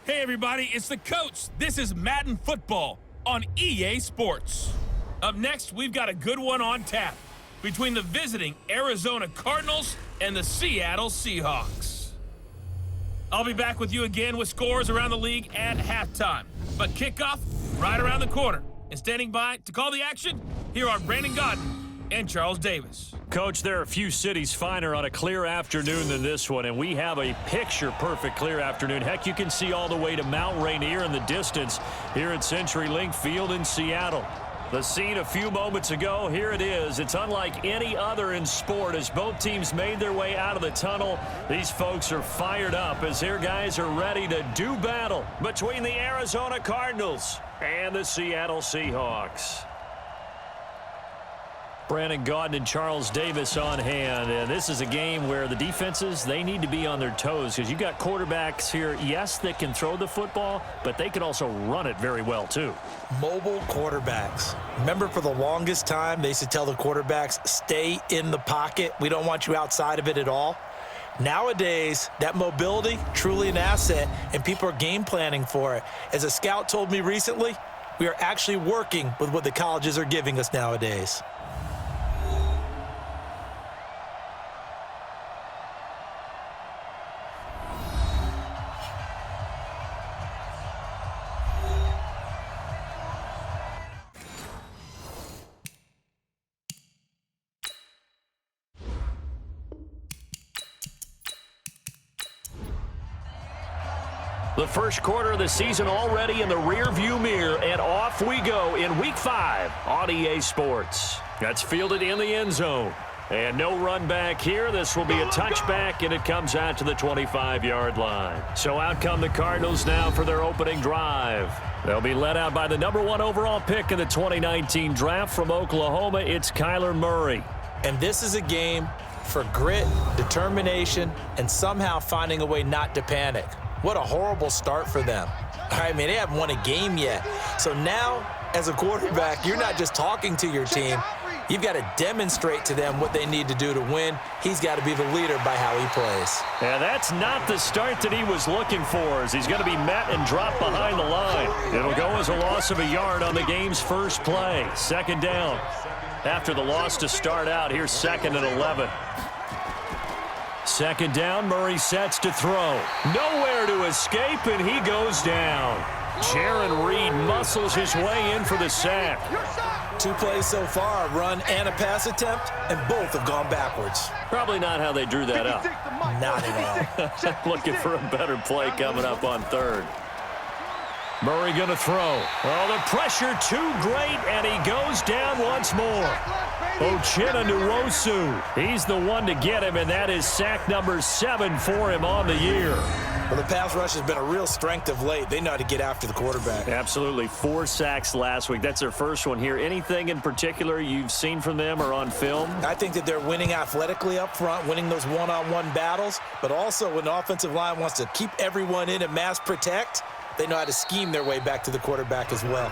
Hey everybody, it's the coach. This is Madden Football on EA Sports. Up next, we've got a good one on tap between the visiting Arizona Cardinals and the Seattle Seahawks. I'll be back with you again with scores around the league at halftime. But kickoff right around the corner. And standing by to call the action, here are Brandon Gaudin and Charles Davis. Coach, there are a few cities finer on a clear afternoon than this one, and we have a picture-perfect clear afternoon. Heck, you can see all the way to Mount Rainier in the distance here at CenturyLink Field in Seattle. The scene a few moments ago, here it is. It's unlike any other in sport as both teams made their way out of the tunnel. These folks are fired up as their guys are ready to do battle between the Arizona Cardinals and the Seattle Seahawks. Brandon Gaudin and Charles Davis on hand, and this is a game where the defenses, they need to be on their toes because you've got quarterbacks here, yes, that can throw the football, but they can also run it very well too. Mobile quarterbacks. Remember, for the longest time, they used to tell the quarterbacks, stay in the pocket. We don't want you outside of it at all. Nowadays, that mobility, truly an asset, and people are game planning for it. As a scout told me recently, we are actually working with what the colleges are giving us nowadays. The first quarter of the season already in the rear-view mirror, and off we go in Week 5 on EA Sports. That's fielded in the end zone. And no run back here. This will be a touchback, and it comes out to the 25-yard line. So out come the Cardinals now for their opening drive. They'll be led out by the #1 overall pick in the 2019 draft from Oklahoma. It's Kyler Murray. And this is a game for grit, determination, and somehow finding a way not to panic. What a horrible start for them. I mean, they haven't won a game yet. So now, as a quarterback, you're not just talking to your team. You've got to demonstrate to them what they need to do to win. He's got to be the leader by how he plays. And that's not the start that he was looking for, as he's going to be met and dropped behind the line. It'll go as a loss of a yard on the game's first play. Second down. After the loss to start out, here's 2nd and 11. Second down, Murray sets to throw. Nowhere to escape, and he goes down. Jaron Reed muscles his way in for the sack. 2 plays so far, a run and a pass attempt, and both have gone backwards. Probably not how they drew that up. Not at all. Looking for a better play coming up on 3rd. Murray going to throw. Oh, the pressure too great, and he goes down once more. Uchenna Nwosu. He's the one to get him, and that is sack number 7 for him on the year. Well, the pass rush has been a real strength of late. They know how to get after the quarterback. Absolutely. 4 sacks last week. That's their first one here. Anything in particular you've seen from them or on film? I think that they're winning athletically up front, winning those one-on-one battles, but also when the offensive line wants to keep everyone in and mass protect, they know how to scheme their way back to the quarterback as well.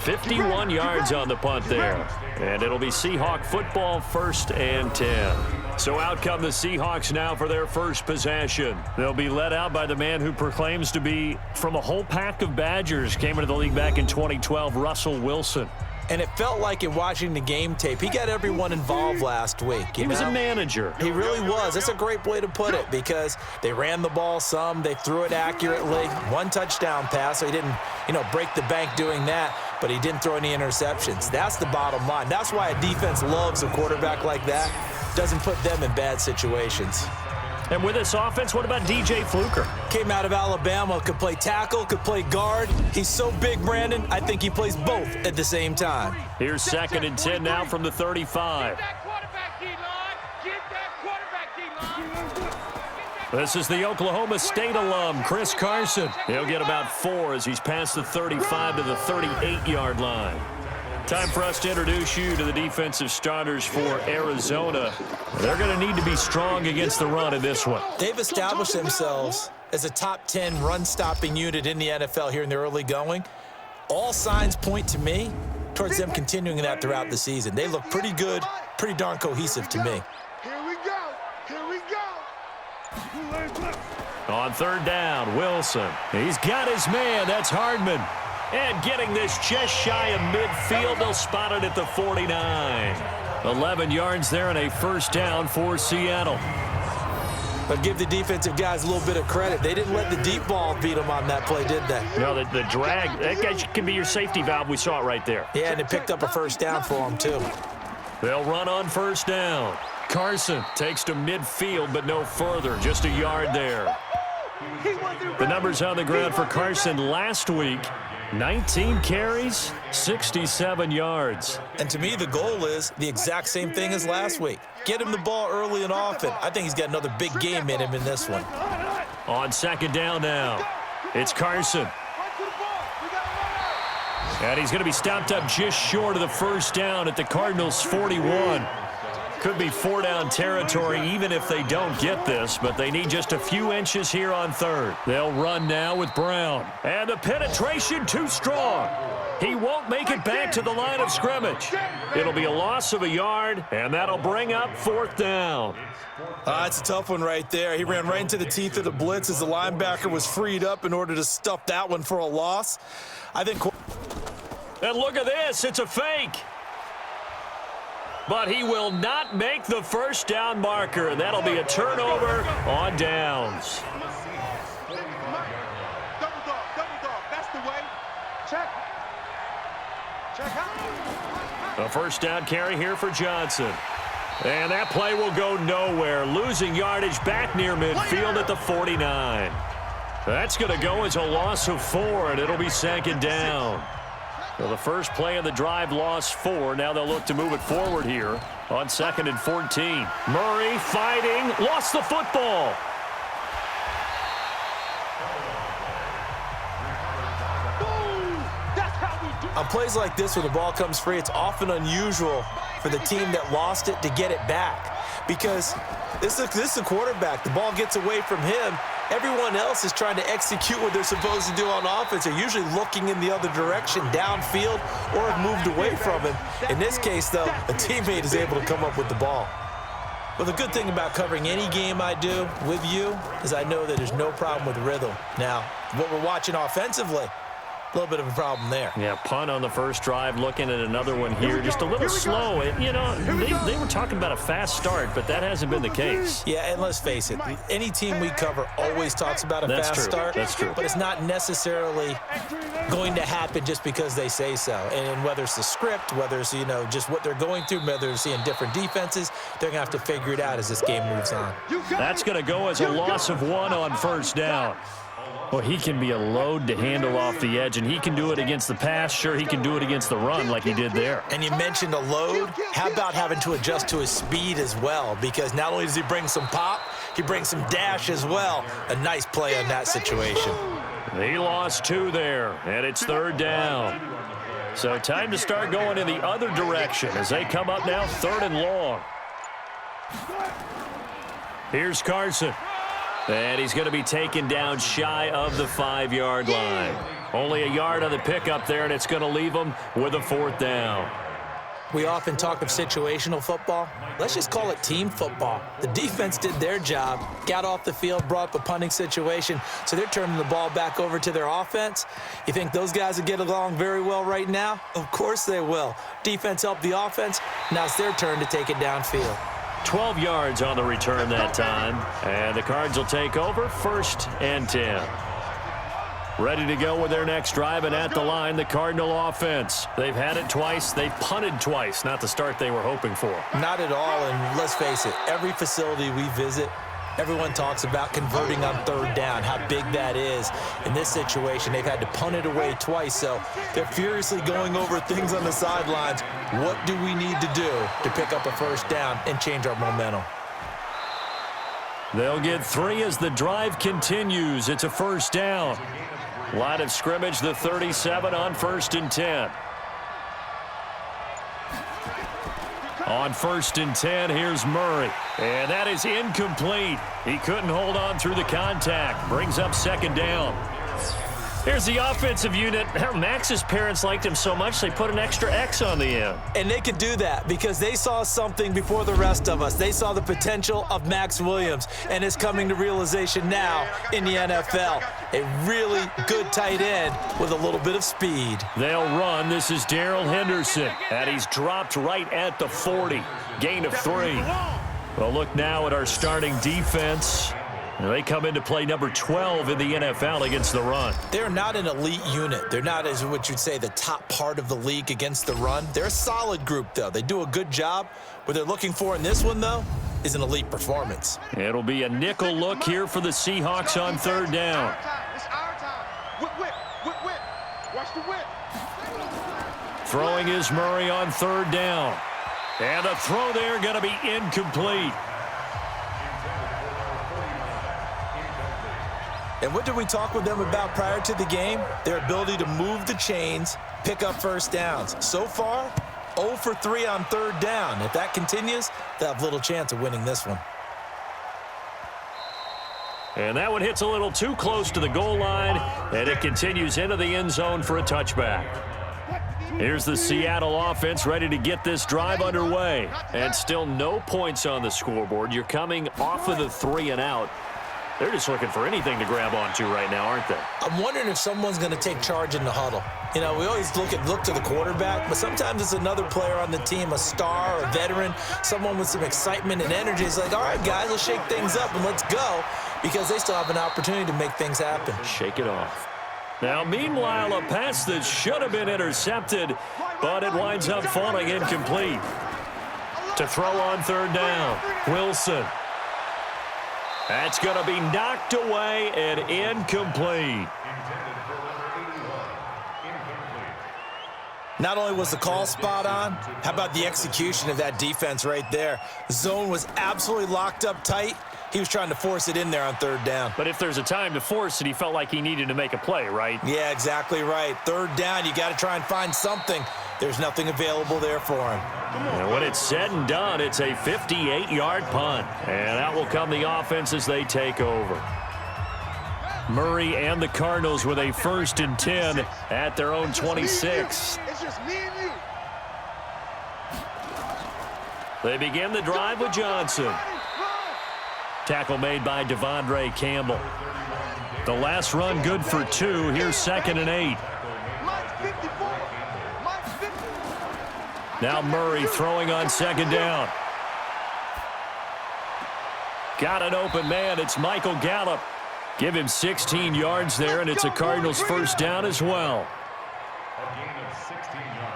51 yards on the punt there. And it'll be Seahawk football, 1st and 10. So out come the Seahawks now for their first possession. They'll be led out by the man who proclaims to be from a whole pack of Badgers. Came into the league back in 2012, Russell Wilson. And it felt like in watching the game tape, he got everyone involved last week. He was a manager. He really was. That's a great way to put it because they ran the ball some, they threw it accurately. 1 touchdown pass, so he didn't, break the bank doing that, but he didn't throw any interceptions. That's the bottom line. That's why a defense loves a quarterback like that. Doesn't put them in bad situations. And with this offense, what about DJ Fluker? Came out of Alabama, could play tackle, could play guard. He's so big, Brandon, I think he plays both at the same time. Here's 2nd and 10 now from the 35. This is the Oklahoma State alum, Chris Carson. He'll get about 4 as he's past the 35 to the 38-yard line. Time for us to introduce you to the defensive starters for Arizona. They're going to need to be strong against the run in this one. They've established themselves as a top 10 run-stopping unit in the NFL here in the early going. All signs point to me towards them continuing that throughout the season. They look pretty good, pretty darn cohesive to me. Here we go. Here we go. On On third down, Wilson. He's got his man. That's Hardman. And getting this just shy of midfield, they'll spot it at the 49. 11 yards there and a first down for Seattle. But give the defensive guys a little bit of credit. They didn't let the deep ball beat them on that play, did they? No, the drag, that guy can be your safety valve. We saw it right there. Yeah, and it picked up a first down for them, too. They'll run on first down. Carson takes to midfield, but no further. Just a yard there. The numbers on the ground for Carson last week. 19 carries, 67 yards. And to me, the goal is the exact same thing as last week. Get him the ball early and often. I think he's got another big game in him in this one. On second down now, it's Carson. And he's going to be stopped up just short of the first down at the Cardinals' 41. Could be four-down territory even if they don't get this, but they need just a few inches here on third. They'll run now with Brown. And the penetration too strong. He won't make it back to the line of scrimmage. It'll be a loss of a yard, and that'll bring up fourth down. It's a tough one right there. He ran right into the teeth of the blitz as the linebacker was freed up in order to stuff that one for a loss. I think. And look at this. It's a fake. But he will not make the first down marker. That'll be a turnover on downs. Double dog. That's the way. Check out. A first down carry here for Johnson. And that play will go nowhere. Losing yardage back near midfield at the 49. That's going to go as a loss of 4, and it'll be second down. Well, the first play of the drive lost 4. Now they'll look to move it forward here on 2nd and 14. Murray fighting, lost the football. On plays like this where the ball comes free, it's often unusual for the team that lost it to get it back. Because this is a quarterback. The ball gets away from him. Everyone else is trying to execute what they're supposed to do on offense. They're usually looking in the other direction, downfield, or have moved away from him. In this case, though, a teammate is able to come up with the ball. Well, the good thing about covering any game I do with you is I know that there's no problem with rhythm. Now, what we're watching offensively, a little bit of a problem there. Yeah, punt on the first drive, looking at another one here. Just a little slow. You know, they were talking about a fast start, but that hasn't been the case. Yeah, and let's face it, any team we cover always talks about a fast start. That's true. But it's not necessarily going to happen just because they say so. And whether it's the script, whether it's, just what they're going through, whether it's seeing different defenses, they're going to have to figure it out as this game moves on. That's going to go as a loss of 1 on first down. Well, he can be a load to handle off the edge, and he can do it against the pass. Sure, he can do it against the run like he did there. And you mentioned a load. How about having to adjust to his speed as well? Because not only does he bring some pop, he brings some dash as well. A nice play on that situation. He lost 2 there, and it's third down. So time to start going in the other direction as they come up now 3rd and long. Here's Carson. And he's going to be taken down shy of the 5-yard line. Only a yard on the pickup there, and it's going to leave him with a 4th down. We often talk of situational football. Let's just call it team football. The defense did their job, got off the field, brought up a punting situation, so they're turning the ball back over to their offense. You think those guys will get along very well right now? Of course they will. Defense helped the offense. Now it's their turn to take it downfield. 12 yards on the return that time, and the Cards will take over 1st and 10. Ready to go with their next drive, and at the line, the Cardinal offense. They've had it twice. They've punted twice. Not the start they were hoping for. Not at all, and let's face it, every facility we visit, everyone talks about converting on 3rd down, how big that is. In this situation, they've had to punt it away twice, so they're furiously going over things on the sidelines. What do we need to do to pick up a first down and change our momentum? They'll get 3 as the drive continues. It's a first down. Line of scrimmage, the 37 on 1st and 10. On 1st and 10, here's Murray. And that is incomplete. He couldn't hold on through the contact. Brings up 2nd down. Here's the offensive unit. Max's parents liked him so much they put an extra X on the end. And they could do that because they saw something before the rest of us. They saw the potential of Max Williams, and it's coming to realization now in the NFL. A really good tight end with a little bit of speed. They'll run. This is Darrell Henderson, and he's dropped right at the 40. Gain of 3. Well, look now at our starting defense. They come into play number 12 in the NFL against the run. They're not an elite unit. They're not, as what you'd say, the top part of the league against the run. They're a solid group, though. They do a good job. What they're looking for in this one, though, is an elite performance. It'll be a nickel look here for the Seahawks on 3rd down. It's our time. Whip. Watch the whip. Throwing is Murray on 3rd down. And the throw there going to be incomplete. And what did we talk with them about prior to the game? Their ability to move the chains, pick up first downs. So far, 0 for 3 on 3rd down. If that continues, they'll have little chance of winning this one. And that one hits a little too close to the goal line, and it continues into the end zone for a touchback. Here's the Seattle offense ready to get this drive underway. And still no points on the scoreboard. You're coming off of the 3 and out. They're just looking for anything to grab onto right now, aren't they? I'm wondering if someone's going to take charge in the huddle. You know, we always look to the quarterback, but sometimes it's another player on the team, a star, a veteran, someone with some excitement and energy. It's like, all right, guys, let's shake things up and let's go, because they still have an opportunity to make things happen. Shake it off. Now, meanwhile, a pass that should have been intercepted, but it winds up falling incomplete. To throw on 3rd down, Wilson. That's going to be knocked away and incomplete. Not only was the call spot on, how about the execution of that defense right there? The zone was absolutely locked up tight. He was trying to force it in there on 3rd down. But if there's a time to force it, he felt like he needed to make a play, right? Yeah, exactly right. 3rd down, you got to try and find something. There's nothing available there for him. And when it's said and done, it's a 58-yard punt. And out will come the offense as they take over. Murray and the Cardinals with a 1st and 10 at their own 26. It's just me and you. They begin the drive with Johnson. Tackle made by Devondre Campbell. The last run good for 2. Here's 2nd and 8. Now Murray throwing on 2nd down. Got an open man. It's Michael Gallup. Give him 16 yards there, and it's a Cardinals 1st down as well.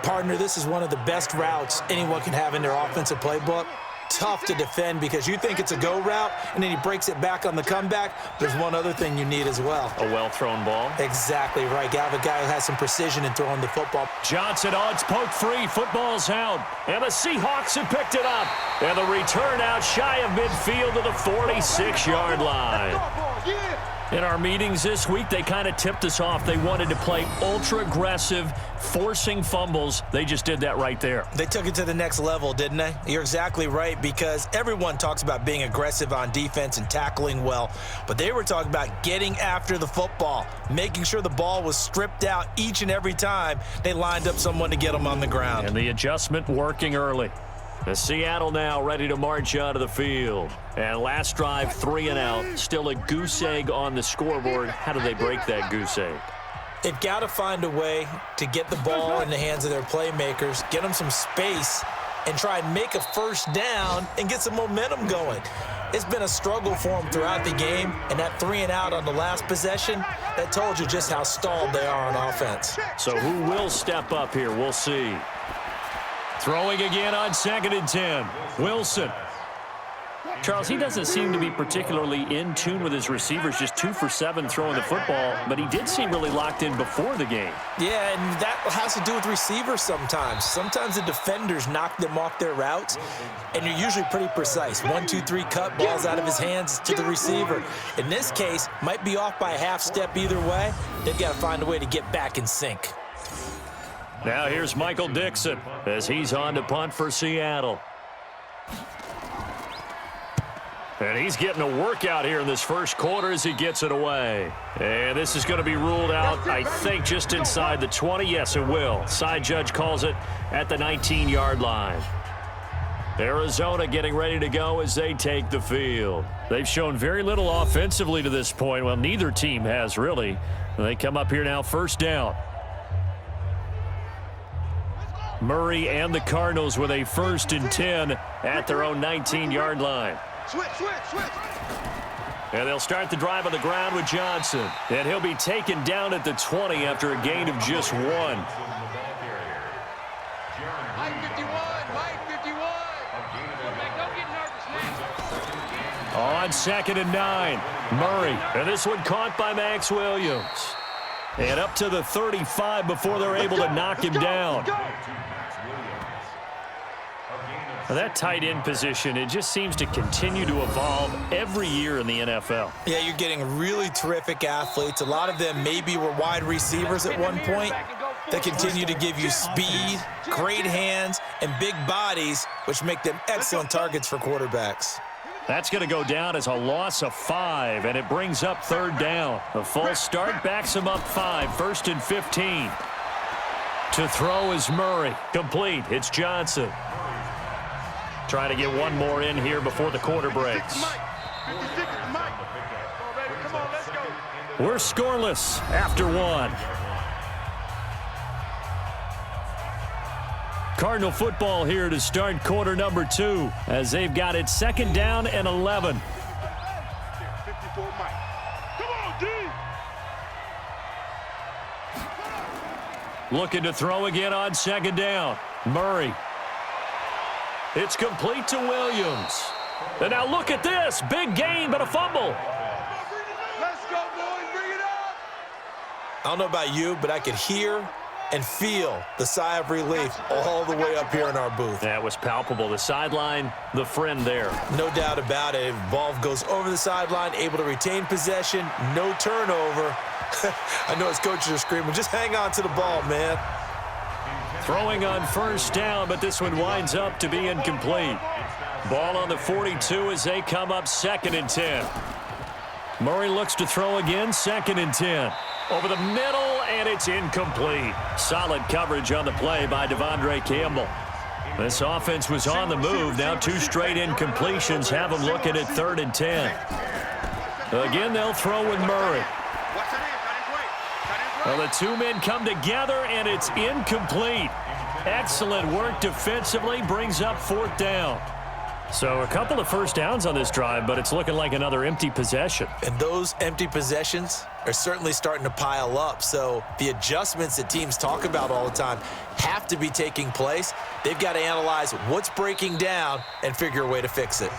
Partner, this is one of the best routes anyone can have in their offensive playbook. Tough to defend because you think it's a go route, and then he breaks it back on the comeback. There's one other thing you need as well. A well-thrown ball. Exactly right. You have a guy who has some precision in throwing the football. Johnson, it's poked free. Football's out. And the Seahawks have picked it up. And the return out shy of midfield to the 46-yard line. In our meetings this week, they kind of tipped us off. They wanted to play ultra-aggressive, forcing fumbles. They just did that right there. They took it to the next level, didn't they? You're exactly right, because everyone talks about being aggressive on defense and tackling well, but they were talking about getting after the football, making sure the ball was stripped out each and every time they lined up someone to get them on the ground. And the adjustment working early. The Seattle now ready to march onto the field. And last drive, 3 and out. Still a goose egg on the scoreboard. How do they break that goose egg? They've got to find a way to get the ball in the hands of their playmakers, get them some space, and try and make a 1st down and get some momentum going. It's been a struggle for them throughout the game, and that 3 and out on the last possession, that told you just how stalled they are on offense. So who will step up here? We'll see. Throwing again on 2nd and 10. Wilson. Charles, he doesn't seem to be particularly in tune with his receivers, just 2 for 7 throwing the football, but he did seem really locked in before the game. Yeah, and that has to do with receivers sometimes. Sometimes the defenders knock them off their routes, and you're usually pretty precise. 1, 2, 3 cut, balls out of his hands to the receiver. In this case, might be off by a half step either way. They've got to find a way to get back in sync. Now here's Michael Dixon as he's on to punt for Seattle. And he's getting a workout here in this first quarter as he gets it away. And this is going to be ruled out, I think, just inside the 20. Yes, it will. Side judge calls it at the 19-yard line. Arizona getting ready to go as they take the field. They've shown very little offensively to this point. Well, neither team has, really. They come up here now, first down. Murray and the Cardinals with a 1st and 10 at their own 19-yard line. Switch. And they'll start the drive on the ground with Johnson. And he'll be taken down at the 20 after a gain of just 1. Mike 51. Don't get nervous now. On 2nd and 9, Murray. And this one caught by Max Williams. And up to the 35 before they're able to knock him down. That tight end position, it just seems to continue to evolve every year in the NFL. Yeah, you're getting really terrific athletes. A lot of them maybe were wide receivers at one point. They continue to give you speed, great hands, and big bodies, which make them excellent targets for quarterbacks. That's going to go down as a loss of 5, and it brings up 3rd down. The false start backs him up 5, 1st and 15. To throw is Murray. Complete. It's Johnson. Trying to get one more in here before the quarter breaks. We're scoreless after 1. Cardinal football here to start quarter number 2 as they've got it 2nd down and 11. 54 Mike. Come on, D. Looking to throw again on 2nd down. Murray. It's complete to Williams. And now look at this. Big gain, but a fumble. Let's go, boys. Bring it up. I don't know about you, but I could hear and feel the sigh of relief all the way up here in our booth. That was palpable. The sideline, the friend there. No doubt about it. Ball goes over the sideline, able to retain possession, no turnover. I know his coaches are screaming, just hang on to the ball, man. Throwing on 1st down, but this one winds up to be incomplete. Ball on the 42 as they come up 2nd and 10. Murray looks to throw again, 2nd and 10. Over the middle, and it's incomplete. Solid coverage on the play by Devondre Campbell. This offense was on the move. Now 2 straight incompletions have them looking at 3rd and 10. Again, they'll throw with Murray. Well, the 2 men come together, and it's incomplete. Excellent work defensively, brings up 4th down. So a couple of 1st downs on this drive, but it's looking like another empty possession. And those empty possessions are certainly starting to pile up. So the adjustments that teams talk about all the time have to be taking place. They've got to analyze what's breaking down and figure a way to fix it.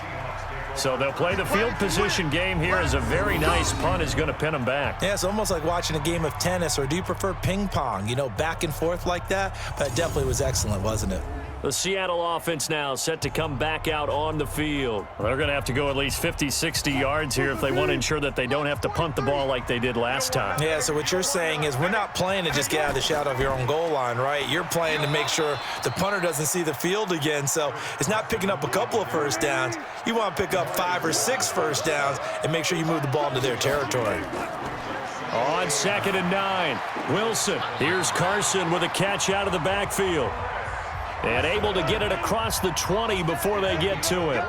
So they'll play the field position game here as a very nice punt is going to pin them back. Yeah, it's almost like watching a game of tennis, or do you prefer ping pong? You know, back and forth like that? But it definitely was excellent, wasn't it? The Seattle offense now set to come back out on the field. They're going to have to go at least 50, 60 yards here if they want to ensure that they don't have to punt the ball like they did last time. Yeah, so what you're saying is we're not playing to just get out of the shadow of your own goal line, right? You're playing to make sure the punter doesn't see the field again. So it's not picking up a couple of 1st downs. You want to pick up 5 or 6 1st downs and make sure you move the ball into their territory. On 2nd and 9, Wilson. Here's Carson with a catch out of the backfield. And able to get it across the 20 before they get to it.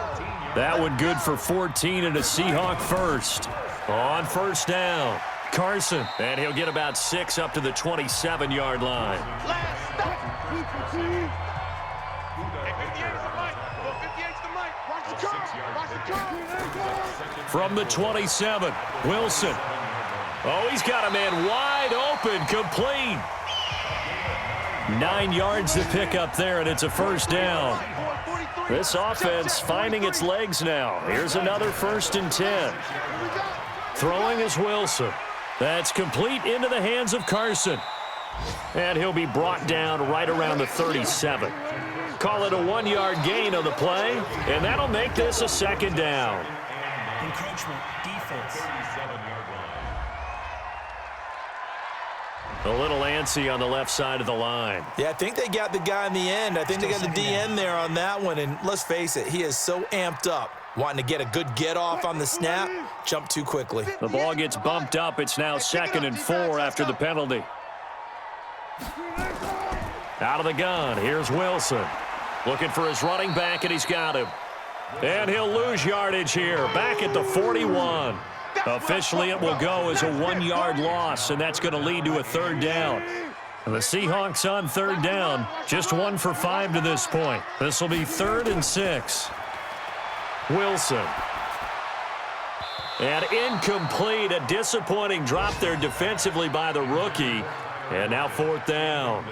That one good for 14 and a Seahawk 1st. On 1st down, Carson. And he'll get about 6 up to the 27-yard line. Last stop. 58's the mic. 58's the mic. Watch the curve. Watch the curve. From the 27, Wilson. Oh, he's got a man wide open, complete. 9 yards to pick up there, and it's a 1st down. This offense finding its legs now. Here's another 1st and 10. Throwing is Wilson. That's complete into the hands of Carson. And he'll be brought down right around the 37. Call it a 1-yard gain on the play, and that'll make this a 2nd down. Encroachment, defense. A little antsy on the left side of the line. Yeah, I think they got the guy in the end. I think they got the DN there on that one. And let's face it, he is so amped up Wanting to get a good get-off on the snap, jump too quickly. The ball gets bumped up. It's now 2nd and 4 after the penalty. Out of the gun, here's Wilson. Looking for his running back, and he's got him. And he'll lose yardage here, back at the 41. Officially, it will go as a 1-yard loss, and that's going to lead to a 3rd down. And the Seahawks on 3rd down, just 1 for 5 to this point. This will be 3rd and 6. Wilson. And incomplete, a disappointing drop there defensively by the rookie. And now 4th down.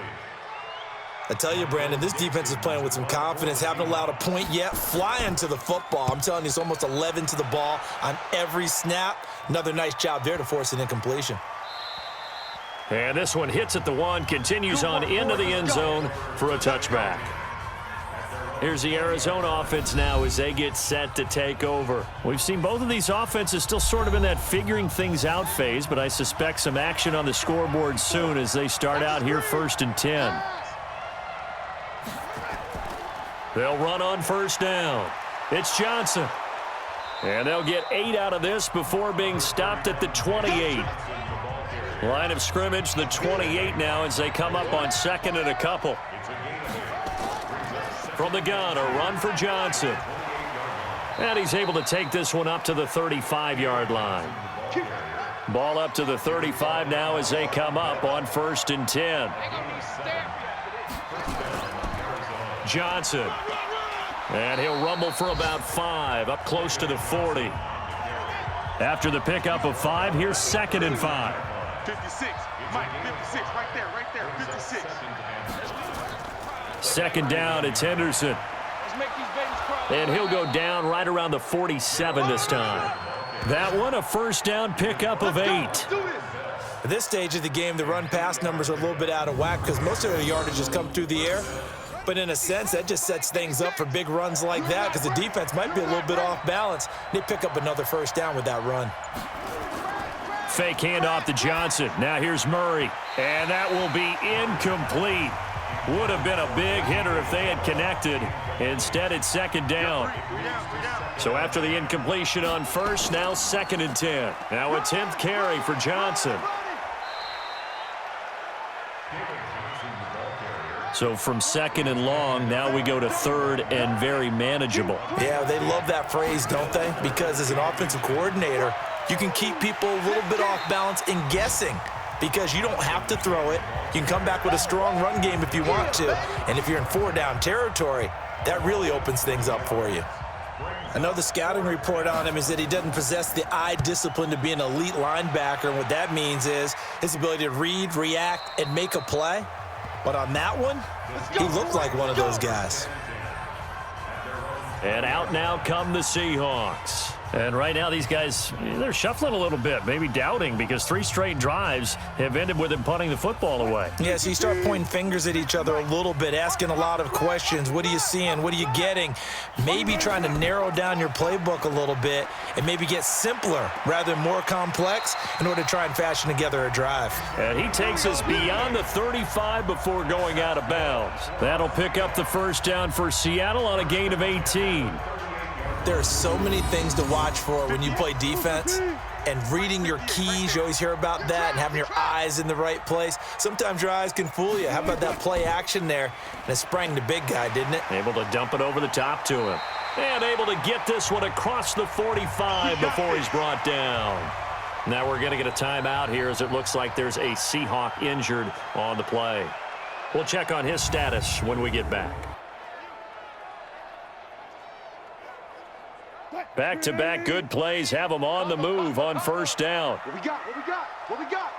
I tell you, Brandon, this defense is playing with some confidence. Haven't allowed a point yet. Flying to the football. I'm telling you, it's almost 11 to the ball on every snap. Another nice job there to force an incompletion. And this one hits at the 1, continues on into the end zone for a touchback. Here's the Arizona offense now as they get set to take over. We've seen both of these offenses still sort of in that figuring things out phase, but I suspect some action on the scoreboard soon as they start out here 1st and 10. They'll run on 1st down. It's Johnson. And they'll get 8 out of this before being stopped at the 28. Line of scrimmage, the 28 now as they come up on 2nd and a couple. From the gun, a run for Johnson. And he's able to take this one up to the 35-yard line. Ball up to the 35 now as they come up on 1st and 10. Johnson. And he'll rumble for about 5, up close to the 40. After the pickup of 5, here's 2nd and 5. 56. Mike, 56. Right there. 56. 2nd down, it's Henderson. Let's make these babies cry. And he'll go down right around the 47 this time. That one, a 1st down pickup of 8. At this stage of the game, the run-pass numbers are a little bit out of whack because most of their yardage has come through the air. But in a sense, that just sets things up for big runs like that because the defense might be a little bit off balance. They pick up another 1st down with that run. Fake handoff to Johnson. Now here's Murray. And that will be incomplete. Would have been a big hitter if they had connected. Instead, it's 2nd down. So after the incompletion on 1st, now 2nd and 10. Now a 10th carry for Johnson. So from 2nd and long, now we go to 3rd and very manageable. Yeah, they love that phrase, don't they? Because as an offensive coordinator, you can keep people a little bit off balance and guessing because you don't have to throw it. You can come back with a strong run game if you want to. And if you're in 4-down territory, that really opens things up for you. Another scouting report on him is that he doesn't possess the eye discipline to be an elite linebacker. And what that means is his ability to read, react, and make a play. But on that one, he looked like one of those guys. And out now come the Seahawks. And right now these guys, they're shuffling a little bit, maybe doubting because 3 straight drives have ended with them punting the football away. Yeah, so you start pointing fingers at each other a little bit, asking a lot of questions. What are you seeing? What are you getting? Maybe trying to narrow down your playbook a little bit and maybe get simpler rather than more complex in order to try and fashion together a drive. And he takes us beyond the 35 before going out of bounds. That'll pick up the 1st down for Seattle on a gain of 18. There are so many things to watch for when you play defense, and reading your keys, you always hear about that, and having your eyes in the right place. Sometimes your eyes can fool you. How about that play action there? And it sprang the big guy, didn't it? Able to dump it over the top to him. And able to get this one across the 45 before he's brought down. Now we're going to get a timeout here as it looks like there's a Seahawk injured on the play. We'll check on his status when we get back. Back-to-back good plays have them on the move on 1st down. What we got? What we got?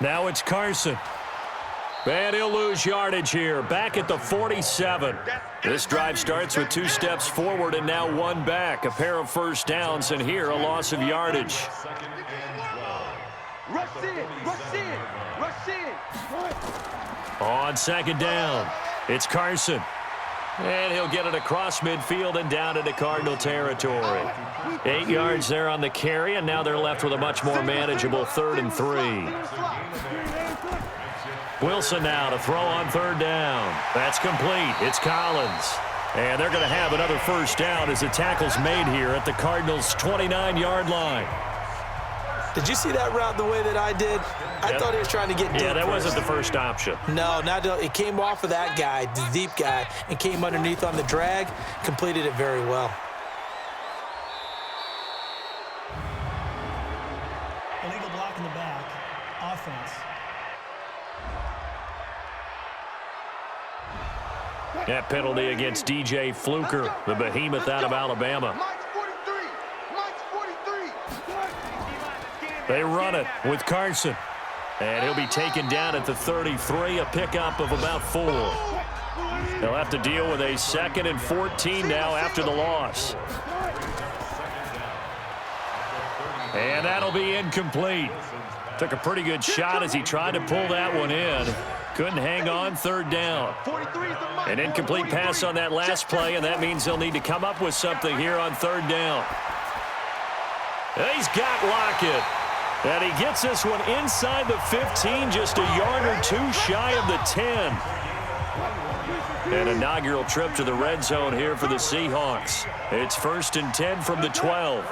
Now it's Carson. And he'll lose yardage here. Back at the 47. This drive starts with 2 steps forward and now 1 back. A pair of 1st downs, and here a loss of yardage. Rush in. On 2nd down, it's Carson. And he'll get it across midfield and down into Cardinal territory. 8 yards there on the carry, and now they're left with a much more manageable 3rd and 3. Wilson now to throw on 3rd down. That's complete. It's Collins. And they're going to have another first down as the tackle's made here at the Cardinals' 29-yard line. Did you see that route the way that I did? I thought he was trying to get deep. Yeah, that wasn't the first option. No, it came off of that guy, the deep guy, and came underneath on the drag, completed it very well. Illegal block in the back. Offense. That penalty against DJ Fluker, the behemoth out of Alabama. Mike's 43. Mike's 43. They run it with Carson. And he'll be taken down at the 33, a pickup of about 4. They'll have to deal with a 2nd and 14 now after the loss. And that'll be incomplete. Took a pretty good shot as he tried to pull that one in. Couldn't hang on, 3rd down. An incomplete pass on that last play, and that means they'll need to come up with something here on 3rd down. He's got Lockett. And he gets this one inside the 15, just a yard or 2 shy of the 10. An inaugural trip to the red zone here for the Seahawks. It's 1st and 10 from the 12.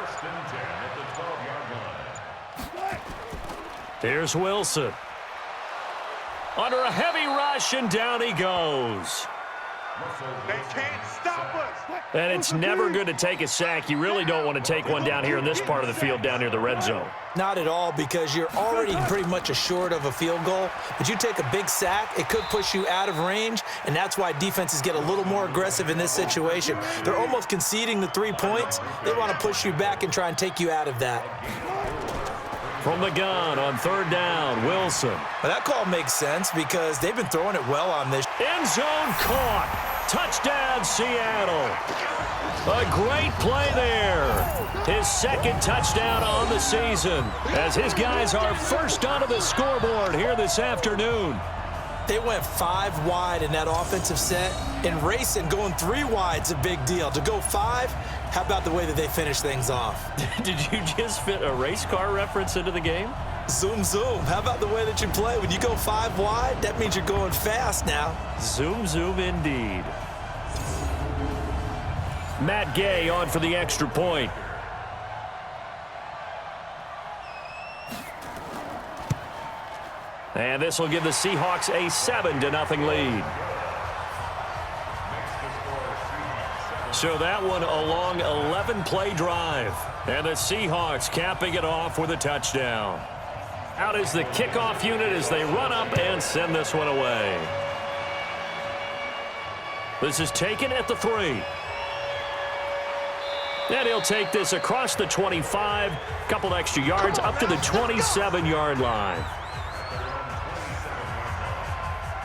Here's Wilson. Under a heavy rush, and down he goes. They can't stop us. And it's never good to take a sack. You really don't want to take one down here in this part of the field, down near the red zone. Not at all, because you're already pretty much assured of a field goal. But you take a big sack, it could push you out of range, and that's why defenses get a little more aggressive in this situation. They're almost conceding the 3 points. They want to push you back and try and take you out of that. From the gun on 3rd down, Wilson. Well, that call makes sense because they've been throwing it well on this. End zone caught. Touchdown, Seattle. A great play there. His 2nd touchdown on the season as his guys are first onto the scoreboard here this afternoon. They went 5 wide in that offensive set, and racing going 3 wide's a big deal. To go 5, how about the way that they finish things off? Did you just fit a race car reference into the game? Zoom, zoom. How about the way that you play? When you go 5 wide, that means you're going fast now. Zoom, zoom indeed. Matt Gay on for the extra point. And this will give the Seahawks a 7-0 lead. So that one a long 11-play drive. And the Seahawks capping it off with a touchdown. Out is the kickoff unit as they run up and send this one away. This is taken at the 3. And he'll take this across the 25, a couple extra yards up to the 27-yard line.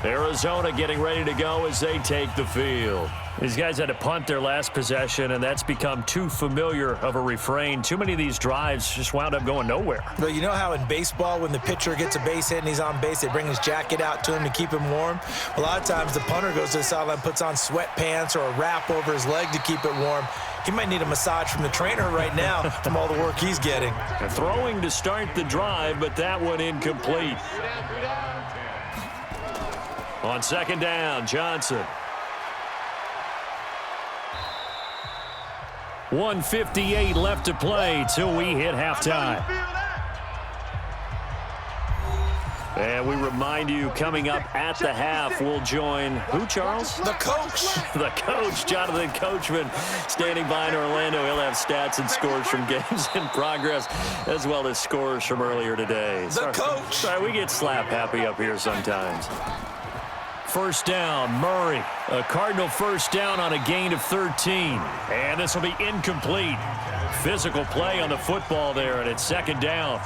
Arizona getting ready to go as they take the field. These guys had to punt their last possession, and that's become too familiar of a refrain. Too many of these drives just wound up going nowhere. But you know how in baseball, when the pitcher gets a base hit and he's on base, they bring his jacket out to him to keep him warm? A lot of times the punter goes to the sideline, puts on sweatpants or a wrap over his leg to keep it warm. He might need a massage from the trainer right now from all the work he's getting. And throwing to start the drive, but that one incomplete. On 2nd down, Johnson. 1:58 left to play till we hit halftime. And we remind you, coming up at the half, we'll join who, Charles? The coach. The coach, Jonathan Coachman, standing by in Orlando. He'll have stats and scores from games in progress, as well as scores from earlier today. The coach. Sorry, we get slap happy up here sometimes. 1st down, Murray. A Cardinal 1st down on a gain of 13. And this will be incomplete. Physical play on the football there, and it's 2nd down.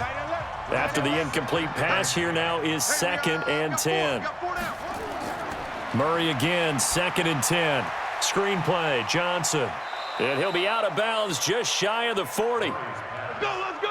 After the incomplete pass, here now is 2nd and 10. Murray again, 2nd and 10. Screen play, Johnson. And he'll be out of bounds just shy of the 40. Let's go.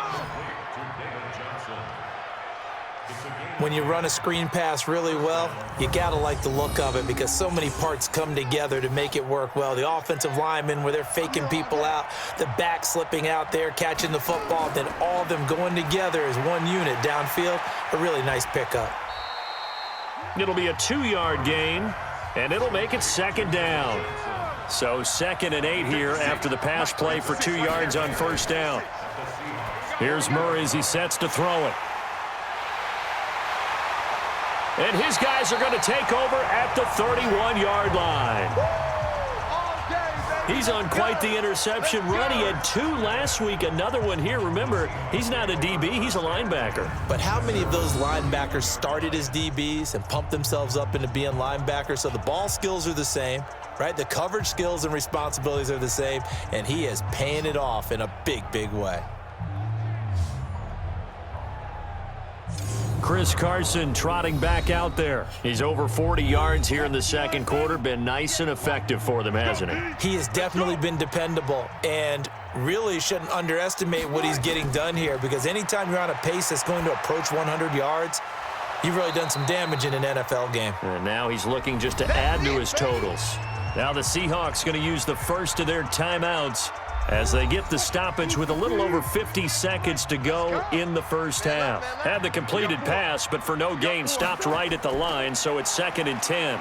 When you run a screen pass really well, you got to like the look of it because so many parts come together to make it work well. The offensive linemen, where they're faking people out, the back slipping out there, catching the football, then all of them going together as one unit downfield. A really nice pickup. It'll be a 2-yard gain, and it'll make it 2nd down. So 2nd and 8 here after the pass play for 2 yards on first down. Here's Murray as he sets to throw it. And his guys are going to take over at the 31-yard line. He's on quite the interception run. He had 2 last week, another one here. Remember, he's not a DB, he's a linebacker. But how many of those linebackers started as DBs and pumped themselves up into being linebackers? So the ball skills are the same, right? The coverage skills and responsibilities are the same, and he is paying it off in a big, big way. Chris Carson trotting back out there. He's over 40 yards here in the second quarter. Been nice and effective for them, hasn't he? He has definitely been dependable, and really shouldn't underestimate what he's getting done here, because anytime you're on a pace that's going to approach 100 yards, you've really done some damage in an NFL game. And now he's looking just to add to his totals. Now the Seahawks going to use the first of their timeouts as they get the stoppage with a little over 50 seconds to go in the first half. Had the completed pass, but for no gain, stopped right at the line, so it's 2nd and 10.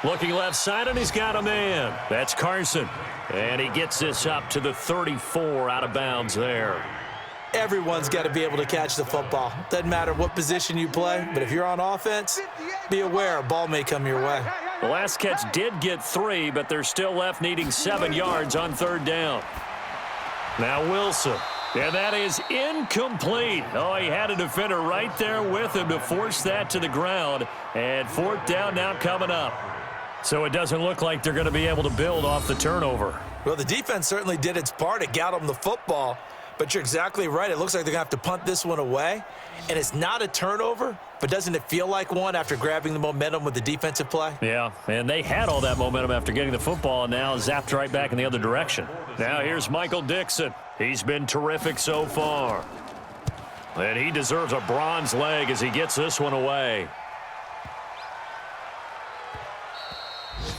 Looking left side, and he's got a man. That's Carson. And he gets this up to the 34 out of bounds there. Everyone's got to be able to catch the football. Doesn't matter what position you play, but if you're on offense, be aware a ball may come your way. The last catch did get 3, but they're still left needing 7 yards on 3rd down. Now Wilson. And that is incomplete. Oh, he had a defender right there with him to force that to the ground. And 4th down now coming up. So it doesn't look like they're going to be able to build off the turnover. Well, the defense certainly did its part. It got them the football. But you're exactly right. It looks like they're going to have to punt this one away. And it's not a turnover, but doesn't it feel like one after grabbing the momentum with the defensive play? Yeah, and they had all that momentum after getting the football, and now zapped right back in the other direction. Now here's Michael Dixon. He's been terrific so far. And he deserves a bronze leg as he gets this one away.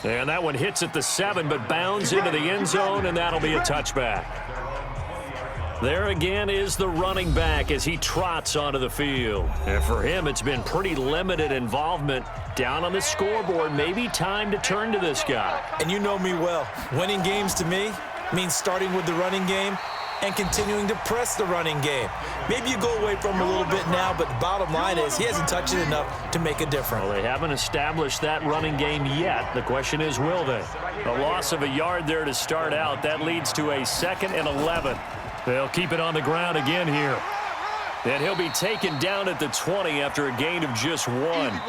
And that one hits at the 7, but bounds into the end zone, and that'll be a touchback. There again is the running back as he trots onto the field. And for him, it's been pretty limited involvement down on the scoreboard. Maybe time to turn to this guy. And you know me well. Winning games to me means starting with the running game and continuing to press the running game. Maybe you go away from him a little bit now, but the bottom line is he hasn't touched it enough to make a difference. Well, they haven't established that running game yet. The question is, will they? A loss of a yard there to start out. That leads to a 2nd and 11. They'll keep it on the ground again here. And he'll be taken down at the 20 after a gain of just 1.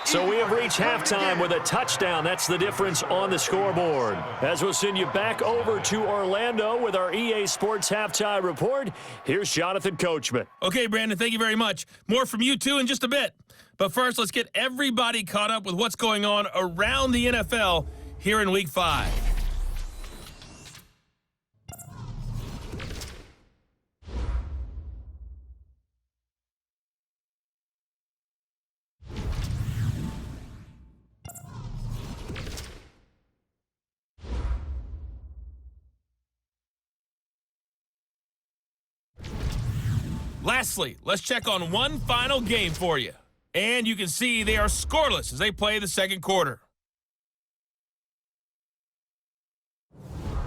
So we have reached halftime with a touchdown. That's the difference on the scoreboard. As we'll send you back over to Orlando with our EA Sports Halftime Report, here's Jonathan Coachman. Okay, Brandon, thank you very much. More from you two in just a bit. But first, let's get everybody caught up with what's going on around the NFL here in Week 5. Lastly, let's check on one final game for you. And you can see they are scoreless as they play the second quarter.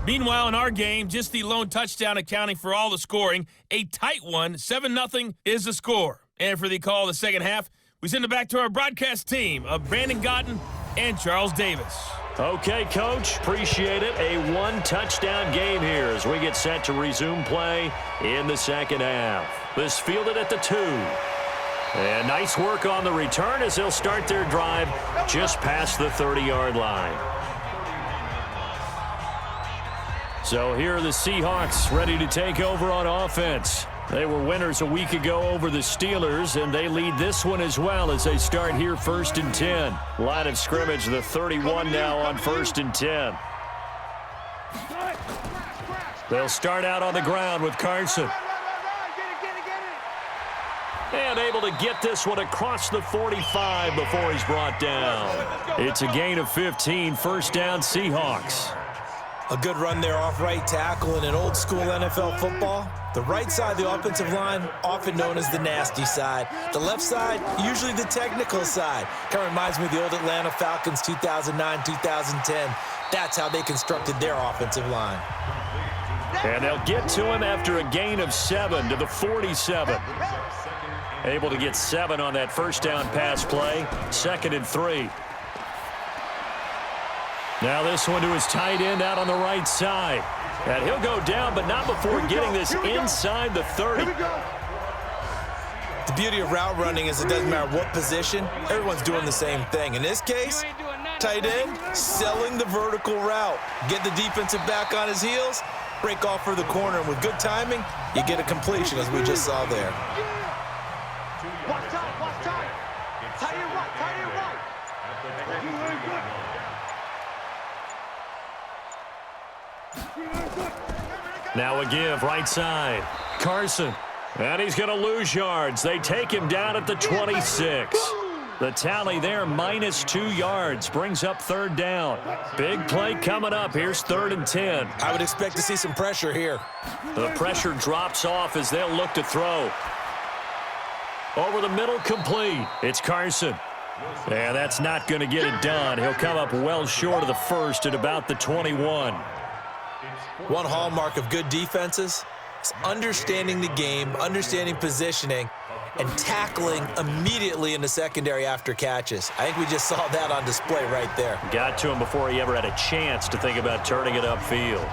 Meanwhile, in our game, just the lone touchdown accounting for all the scoring. A tight one, 7-0 is the score. And for the call of the second half, we send it back to our broadcast team of Brandon Gotten and Charles Davis. Okay, Coach, appreciate it. A 1-touchdown game here as we get set to resume play in the second half. This fielded at the 2. And nice work on the return as they'll start their drive just past the 30-yard line. So here are the Seahawks ready to take over on offense. They were winners a week ago over the Steelers, and they lead this one as well as they start here 1st and 10. Line of scrimmage, the 31 now on 1st and 10. They'll start out on the ground with Carson. And able to get this one across the 45 before he's brought down. It's a gain of 15, 1st down Seahawks. A good run there off right tackle in an old school NFL football. The right side of the offensive line, often known as the nasty side. The left side, usually the technical side. Kind of reminds me of the old Atlanta Falcons 2009-2010. That's how they constructed their offensive line. And they'll get to him after a gain of 7 to the 47. Able to get 7 on that first down pass play. 2nd and 3. Now this one to his tight end out on the right side. And he'll go down, but not before getting this inside the 30. The beauty of route running is it doesn't matter what position, everyone's doing the same thing. In this case, tight end selling the vertical route. Get the defensive back on his heels, break off for the corner, and with good timing, you get a completion as we just saw there. Watch time. Tight end right. Now a give, right side. Carson. And he's going to lose yards. They take him down at the 26. The tally there, -2 yards. Brings up 3rd down. Big play coming up. Here's 3rd and 10. I would expect to see some pressure here. The pressure drops off as they'll look to throw. Over the middle, complete. It's Carson. And that's not going to get it done. He'll come up well short of the first at about the 21. One hallmark of good defenses is understanding the game, understanding positioning, and tackling immediately in the secondary after catches. I think we just saw that on display right there. Got to him before he ever had a chance to think about turning it upfield.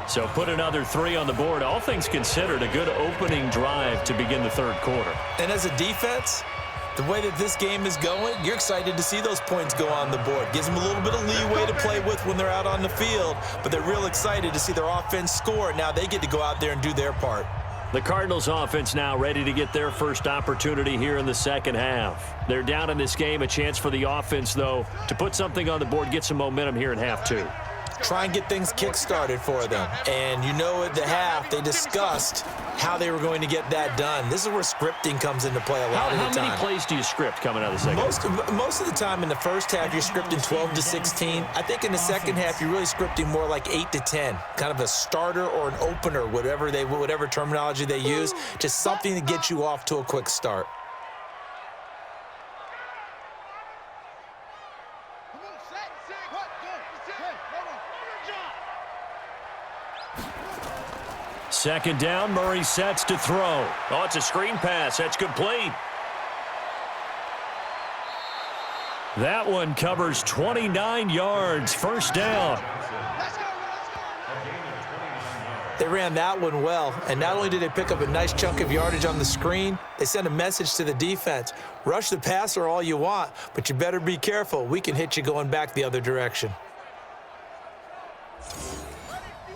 So put another 3 on the board. All things considered, a good opening drive to begin the 3rd quarter. And as a defense, the way that this game is going, you're excited to see those points go on the board. Gives them a little bit of leeway to play with when they're out on the field, but they're real excited to see their offense score. Now they get to go out there and do their part. The Cardinals offense now ready to get their first opportunity here in the second half. They're down in this game. A chance for the offense, though, to put something on the board, get some momentum here in half 2. Try and get things kick-started for them. And you know at the half, they discussed how they were going to get that done. This is where scripting comes into play a lot of the time. How many plays do you script coming out of the second half? Most of the time in the first half, you're scripting 12 to 16. I think in the second half, you're really scripting more like 8 to 10. Kind of a starter or an opener, whatever terminology they use. Just something to get you off to a quick start. Second down, Murray sets to throw. Oh, it's a screen pass. That's complete. That one covers 29 yards. First down. They ran that one well, and not only did they pick up a nice chunk of yardage on the screen, they sent a message to the defense. Rush the passer all you want, but you better be careful. We can hit you going back the other direction.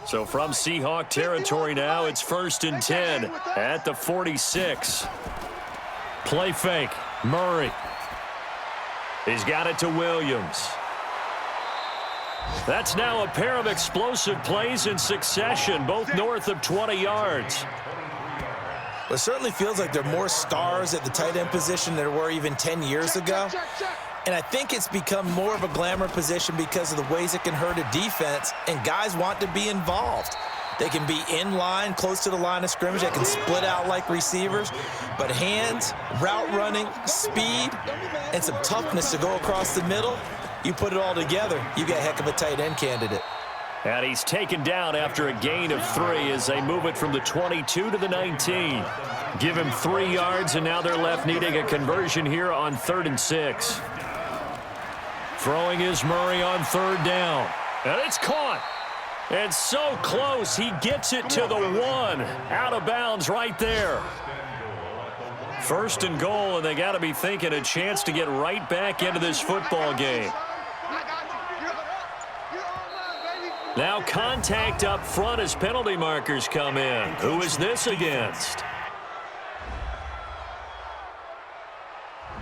So from Seahawk territory now, it's 1st and 10 at the 46. Play fake. Murray. He's got it to Williams. That's now a pair of explosive plays in succession, both north of 20 yards. It certainly feels like there are more stars at the tight end position than there were even 10 years ago. And I think it's become more of a glamour position because of the ways it can hurt a defense, and guys want to be involved. They can be in line, close to the line of scrimmage. They can split out like receivers. But hands, route running, speed, and some toughness to go across the middle, you put it all together, you got a heck of a tight end candidate. And he's taken down after a gain of 3 as they move it from the 22 to the 19. Give him 3 yards, and now they're left needing a conversion here on 3rd and 6. Throwing is Murray on 3rd down. And it's caught. And so close, he gets it to the 1. Out of bounds right there. 1st and goal, and they got to be thinking a chance to get right back into this football game. Now contact up front as penalty markers come in. Who is this against?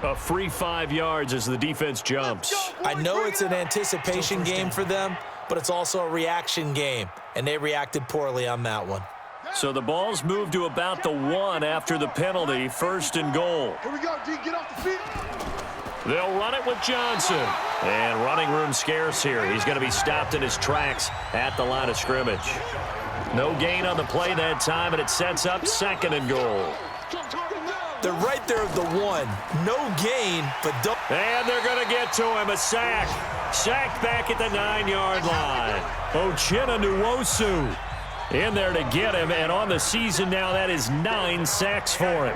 A free 5 yards as the defense jumps. I know it's an anticipation game for them, but it's also a reaction game, and they reacted poorly on that one. So the ball's moved to about the 1 after the penalty. 1st and goal. Here we go, D. Get off the field. They'll run it with Johnson. And running room scarce here. He's going to be stopped in his tracks at the line of scrimmage. No gain on the play that time, and it sets up 2nd and goal. They're right there at the 1. No gain, but don't. And they're going to get to him. A sack. Sacked back at the 9-yard line. Uchenna Nwosu in there to get him, and on the season now, that is 9 sacks for him.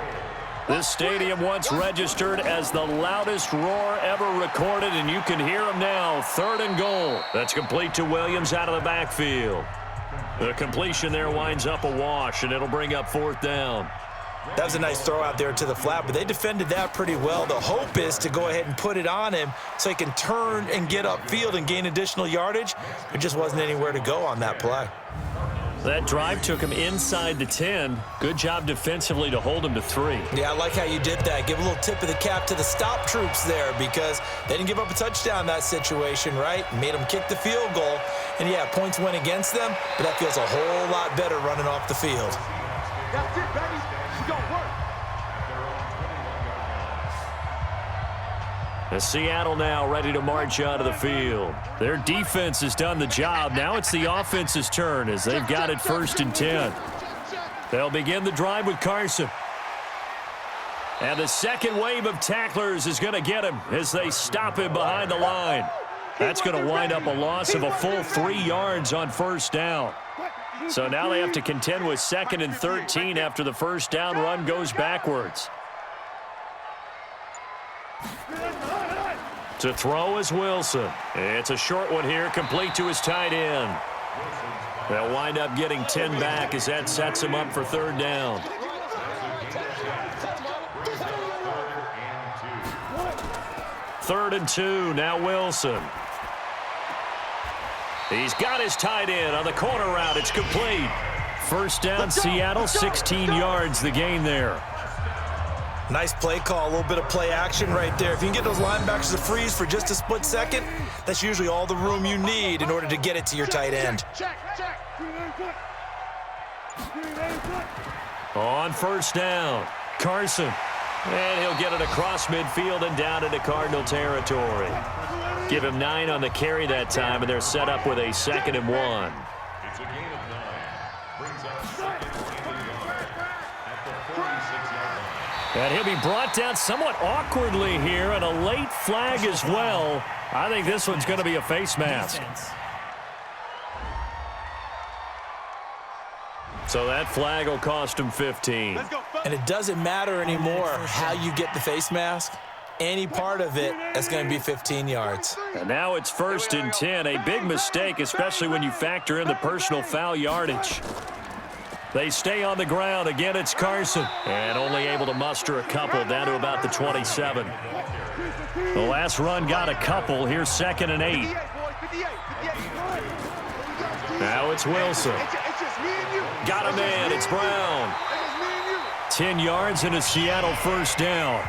This stadium once registered as the loudest roar ever recorded, and you can hear him now. 3rd and goal. That's complete to Williams out of the backfield. The completion there winds up a wash, and it'll bring up 4th down. That was a nice throw out there to the flat, but they defended that pretty well. The hope is to go ahead and put it on him so he can turn and get upfield and gain additional yardage. There just wasn't anywhere to go on that play. That drive took him inside the 10. Good job defensively to hold him to 3. Yeah, I like how you did that. Give a little tip of the cap to the stop troops there because they didn't give up a touchdown in that situation, right? Made them kick the field goal. And, yeah, points went against them, but that feels a whole lot better running off the field. That's it, baby. You don't work. And Seattle now ready to march out of the field. Their defense has done the job. Now it's the offense's turn as they've got it 1st and 10. They'll begin the drive with Carson. And the second wave of tacklers is going to get him as they stop him behind the line. That's going to wind up a loss of a full 3 yards on 1st down. So now they have to contend with 2nd and 13 after the 1st down run goes backwards. To throw is Wilson. It's a short one here, complete to his tight end. They'll wind up getting 10 back as that sets him up for 3rd down. Third and 2, now Wilson. He's got his tight end on the corner route. It's complete. 1st down, Seattle, 16 yards the gain there. Nice play call, a little bit of play action right there. If you can get those linebackers to freeze for just a split second, that's usually all the room you need in order to get it to your tight end. On 1st down, Carson. And he'll get it across midfield and down into Cardinal territory. Give him 9 on the carry that time, and they're set up with a 2nd and 1. It's a gain of 9. Brings up 2nd at the 46-yard line. And he'll be brought down somewhat awkwardly here, and a late flag as well. I think this one's going to be a face mask. So that flag will cost him 15. And it doesn't matter anymore how you get the face mask. Any part of it is going to be 15 yards. And now it's 1st and 10. A big mistake, especially when you factor in the personal foul yardage. They stay on the ground. Again, it's Carson. And only able to muster a couple down to about the 27. The last run got a couple. Here's 2nd and 8. Now it's Wilson. Got a man. It's Brown. 10 yards and a Seattle 1st down.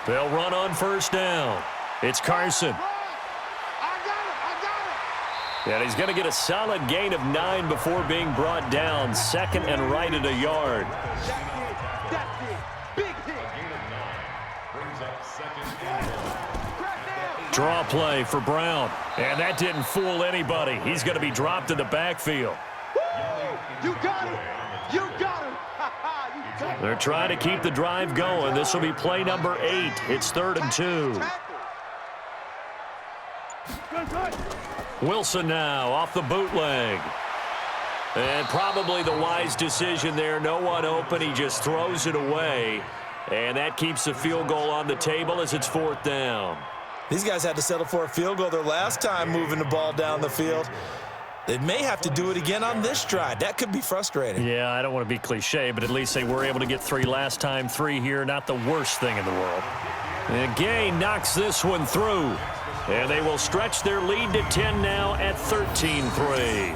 They'll run on 1st down. It's Carson. And he's going to get a solid gain of 9 before being brought down. 2nd and right at a yard. Draw play for Brown. And that didn't fool anybody. He's going to be dropped in the backfield. You got it. You got him. They're trying to keep the drive going. This will be play number 8. It's 3rd and 2. Wilson now off the bootleg. And probably the wise decision there. No one open. He just throws it away. And that keeps the field goal on the table as it's 4th down. These guys had to settle for a field goal their last time moving the ball down the field. They may have to do it again on this drive. That could be frustrating. Yeah, I don't want to be cliche, but at least they were able to get 3 last time. 3 here, not the worst thing in the world. And Gay knocks this one through. And they will stretch their lead to 10 now at 13-3.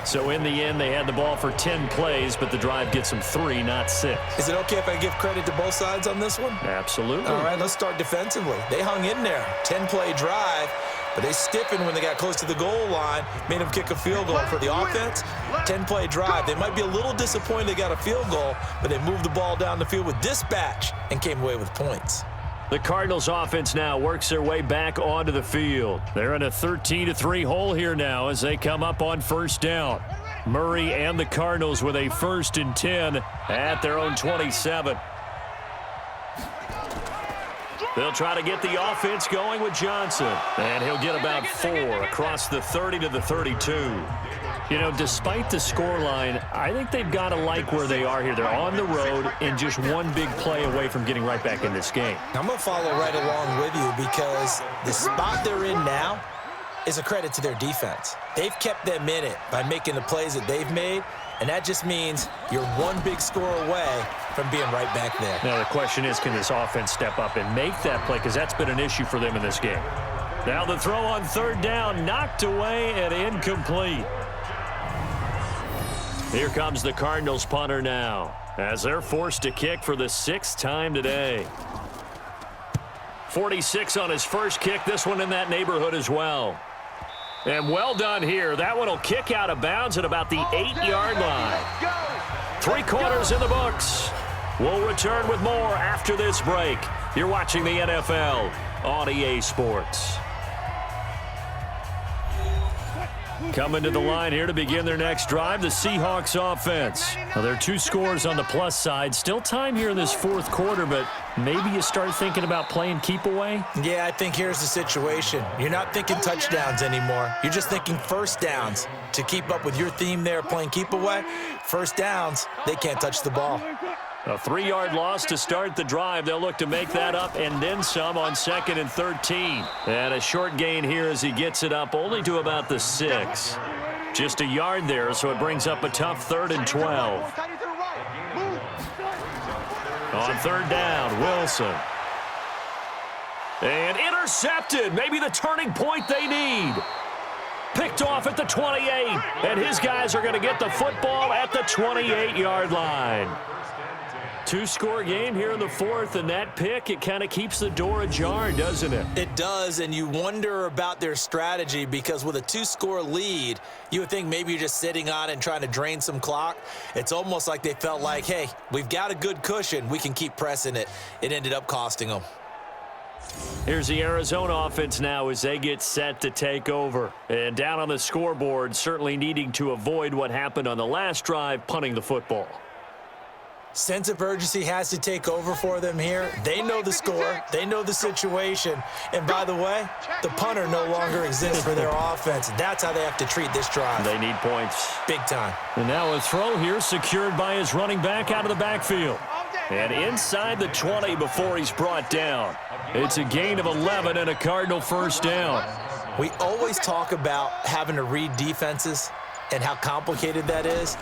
So in the end, they had the ball for 10 plays, but the drive gets them 3, not 6. Is it okay if I give credit to both sides on this one? Absolutely. All right, let's start defensively. They hung in there. 10-play drive, But they stiffened when they got close to the goal line, made them kick a field goal. For the offense, 10-play drive. They might be a little disappointed they got a field goal, but they moved the ball down the field with dispatch and came away with points. The Cardinals offense now works their way back onto the field. They're in a 13-3 hole here now as they come up on first down. Murray and the Cardinals with a 1st and 10 at their own 27. They'll try to get the offense going with Johnson. And he'll get about 4 across the 30 to the 32. You know, despite the scoreline, I think they've got to like where they are here. They're on the road and just one big play away from getting right back in this game. I'm going to follow right along with you because the spot they're in now is a credit to their defense. They've kept them in it by making the plays that they've made, and that just means you're one big score away from being right back there. Now the question is, can this offense step up and make that play? Because that's been an issue for them in this game. Now the throw on 3rd down, knocked away and incomplete. Here comes the Cardinals punter now as they're forced to kick for the 6th time today. 46 on his first kick, this one in that neighborhood as well. And well done here. That one will kick out of bounds at about the 8-yard line. 3 quarters in the books. We'll return with more after this break. You're watching the NFL on EA Sports. Coming to the line here to begin their next drive, the Seahawks offense. Now, there are 2 scores on the plus side. Still time here in this 4th quarter, but maybe you start thinking about playing keep away? Yeah, I think here's the situation. You're not thinking touchdowns anymore. You're just thinking first downs. To keep up with your theme there, playing keep away, first downs, they can't touch the ball. A 3-yard loss to start the drive. They'll look to make that up and then some on 2nd and 13. And a short gain here as he gets it up only to about the 6. Just a yard there, so it brings up a tough 3rd and 12. On 3rd down, Wilson. And intercepted. Maybe the turning point they need. Picked off at the 28. And his guys are going to get the football at the 28-yard line. 2-score game here in the 4th, and that pick, it kind of keeps the door ajar, doesn't it? It does, and you wonder about their strategy because with a 2-score lead, you would think maybe you're just sitting on it and trying to drain some clock. It's almost like they felt like, hey, we've got a good cushion. We can keep pressing it. It ended up costing them. Here's the Arizona offense now as they get set to take over. And down on the scoreboard, certainly needing to avoid what happened on the last drive, punting the football. Sense of urgency has to take over for them here. They know the score. They know the situation. And by the way, the punter no longer exists for their offense. That's how they have to treat this drive. They need points. Big time. And now a throw here secured by his running back out of the backfield. And inside the 20 before he's brought down. It's a gain of 11 and a Cardinal first down. We always talk about having to read defenses and how complicated that is.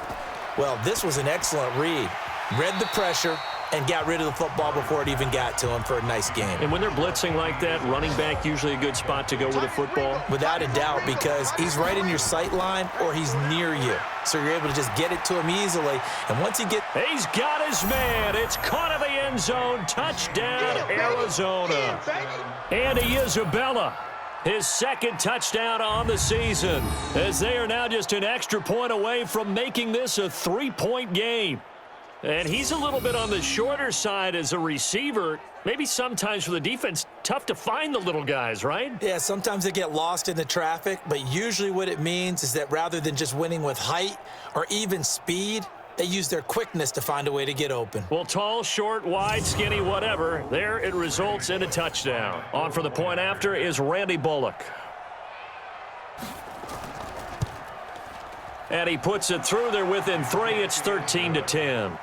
Well, this was an excellent read. Read the pressure and got rid of the football before it even got to him for a nice game. And when they're blitzing like that, running back usually a good spot to go with the football? Without a doubt, because he's right in your sight line or he's near you. So you're able to just get it to him easily. And once he gets... He's got his man. It's caught in the end zone. Touchdown, Arizona. Andy Isabella, his 2nd touchdown on the season, as they are now just an extra point away from making this a 3-point game. And he's a little bit on the shorter side as a receiver. Maybe sometimes for the defense, tough to find the little guys, right? Yeah, sometimes they get lost in the traffic, but usually what it means is that rather than just winning with height or even speed, they use their quickness to find a way to get open. Well, tall, short, wide, skinny, whatever, there it results in a touchdown. On for the point after is Randy Bullock. And he puts it through. They're within 3. It's 13-10.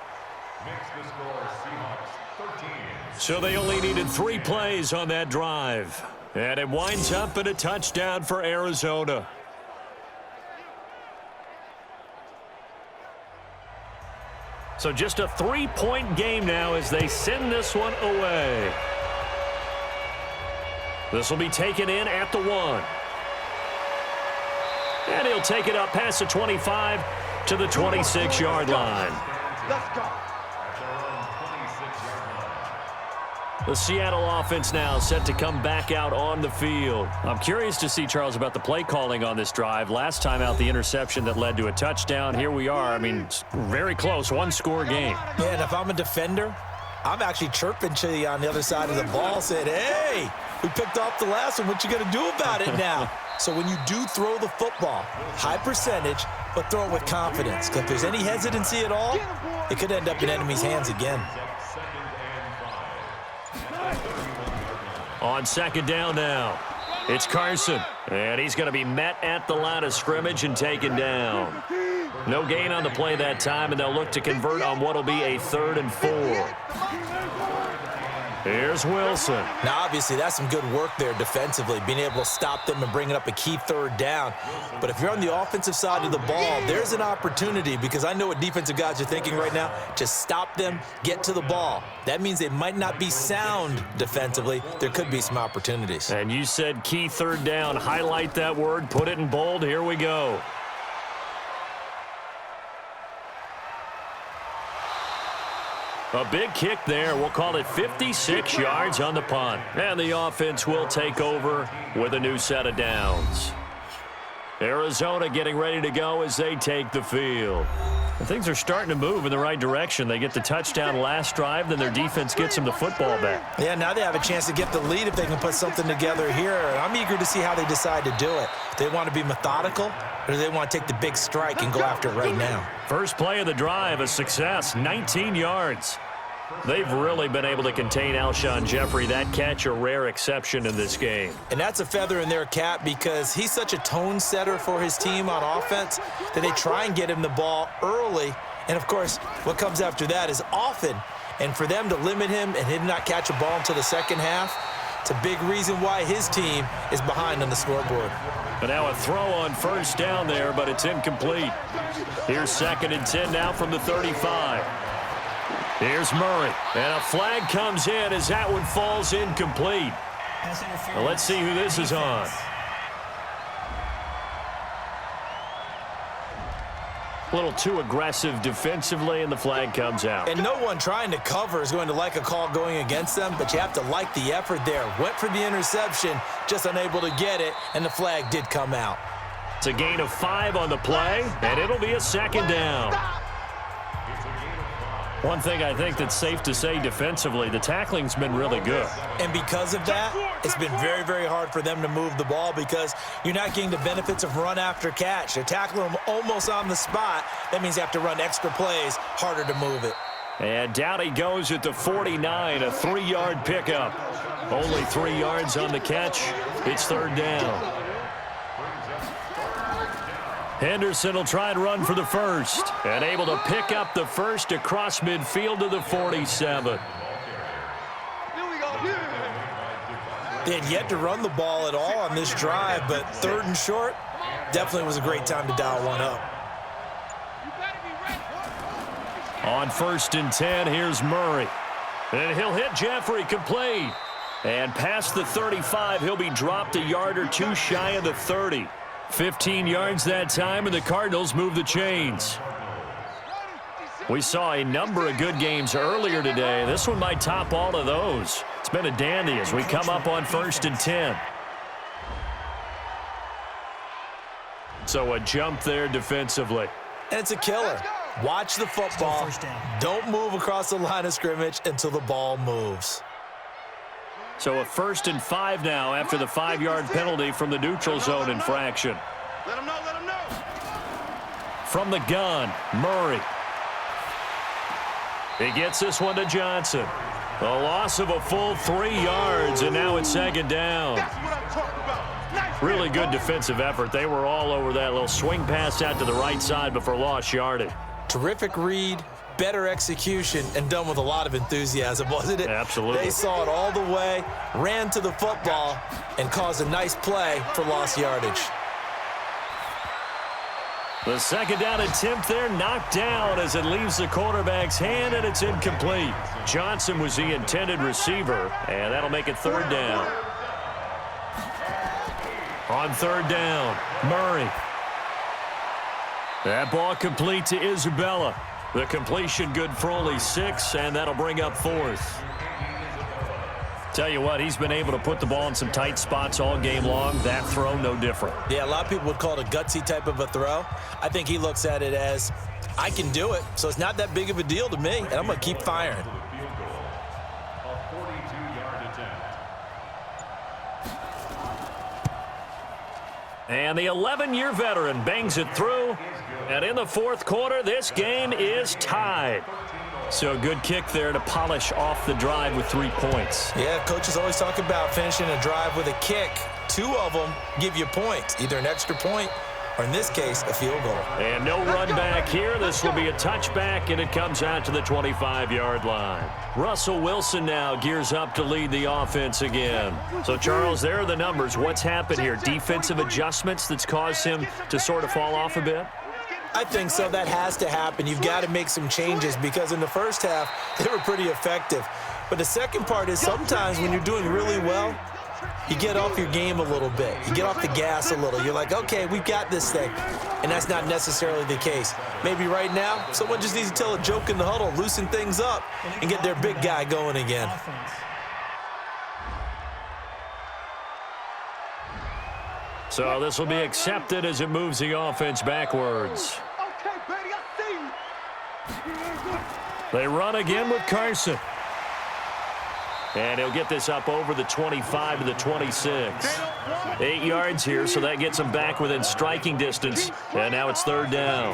So they only needed 3 plays on that drive. And it winds up in a touchdown for Arizona. So just a 3-point game now as they send this one away. This will be taken in at the 1. And he'll take it up past the 25 to the 26-yard line. Let's go. The Seattle offense now set to come back out on the field. I'm curious to see, Charles, about the play calling on this drive. Last time out, the interception that led to a touchdown. Here we are. I mean, very close, one-score game. Yeah, and if I'm a defender, I'm actually chirping to you on the other side of the ball, saying, hey, we picked off the last one. What you going to do about it now? So when you do throw the football, high percentage, but throw it with confidence. Because if there's any hesitancy at all, it could end up in enemy's hands again. On second down now, it's Carson. And he's going to be met at the line of scrimmage and taken down. No gain on the play that time, and they'll look to convert on what will be a 3rd and 4. Here's Wilson. Now, obviously, that's some good work there defensively, being able to stop them and bringing up a key 3rd down. But if you're on the offensive side of the ball, there's an opportunity, because I know what defensive guys are thinking right now. Just stop them, get to the ball. That means they might not be sound defensively. There could be some opportunities. And you said key 3rd down. Highlight that word, put it in bold. Here we go. A big kick there. We'll call it 56 yards on the punt. And the offense will take over with a new set of downs. Arizona getting ready to go as they take the field. And things are starting to move in the right direction. They get the touchdown last drive, then their defense gets them the football back. Yeah, now they have a chance to get the lead if they can put something together here. I'm eager to see how they decide to do it. Do they want to be methodical, or do they want to take the big strike and go after it right now? First play of the drive, a success, 19 yards. They've really been able to contain Alshon Jeffrey. That catch, a rare exception in this game. And that's a feather in their cap, because he's such a tone setter for his team on offense that they try and get him the ball early. And, of course, what comes after that is often. And for them to limit him and him not catch a ball until the second half, it's a big reason why his team is behind on the scoreboard. But now a throw on first down there, but it's incomplete. Here's 2nd and 10 now from the 35. Here's Murray, and a flag comes in as that one falls incomplete. Well, let's see who this is on. A little too aggressive defensively, and the flag comes out. And no one trying to cover is going to like a call going against them, but you have to like the effort there. Went for the interception, just unable to get it, and the flag did come out. It's a gain of 5 on the play, and it'll be a 2nd down. One thing I think that's safe to say defensively, the tackling's been really good. And because of that, it's been very, very hard for them to move the ball, because you're not getting the benefits of run after catch. They're tackling them almost on the spot. That means they have to run extra plays, harder to move it. And down he goes at the 49, a 3-yard pickup. Only 3 yards on the catch. It's 3rd down. Henderson will try and run for the first, and able to pick up the first across midfield to the 47. They had yet to run the ball at all on this drive, but 3rd and short definitely was a great time to dial one up. On 1st and 10, here's Murray. And he'll hit Jeffrey complete. And past the 35, he'll be dropped a yard or two shy of the 30. 15 yards that time, and the Cardinals move the chains. We saw a number of good games earlier today. This one might top all of those. It's been a dandy as we come up on 1st and 10. So a jump there defensively. And it's a killer. Watch the football. Don't move across the line of scrimmage until the ball moves. So a 1st and 5 now after the 5-yard penalty from the neutral zone infraction. Let him know, let him know. From the gun, Murray. He gets this one to Johnson. A loss of a full 3 yards, and now it's 2nd down. That's what I'm talking about. Nice. Really good defensive effort. They were all over that little swing pass out to the right side before lost yardage. Terrific read, better execution, and done with a lot of enthusiasm, wasn't it? Absolutely. They saw it all the way, ran to the football, and caused a nice play for lost yardage. The 2nd down attempt there knocked down as it leaves the quarterback's hand, and it's incomplete. Johnson was the intended receiver, and that'll make it 3rd down. On 3rd down, Murray. That ball complete to Isabella. The completion good for only 6, and that'll bring up 4th. Tell you what, he's been able to put the ball in some tight spots all game long. That throw, no different. Yeah, a lot of people would call it a gutsy type of a throw. I think he looks at it as, I can do it, so it's not that big of a deal to me, and I'm going to keep firing. And the 11-year veteran bangs it through. And in the fourth quarter, this game is tied. So a good kick there to polish off the drive with 3 points. Yeah, coaches always talk about finishing a drive with a kick. 2 of them give you points, either an extra point or, in this case, a field goal. And no run back here. This will be a touchback, and it comes out to the 25-yard line. Russell Wilson now gears up to lead the offense again. So, Charles, there are the numbers. What's happened here? Defensive adjustments that's caused him to sort of fall off a bit? I think so. That has to happen. You've got to make some changes because in the first half, they were pretty effective. But the second part is sometimes when you're doing really well, you get off your game a little bit. You get off the gas a little. You're like, okay, we've got this thing. And that's not necessarily the case. Maybe right now, someone just needs to tell a joke in the huddle, loosen things up, and get their big guy going again. So this will be accepted as it moves the offense backwards. They run again with Carson. And he'll get this up over the 25 to the 26. 8 yards here, so that gets him back within striking distance. And now it's third down.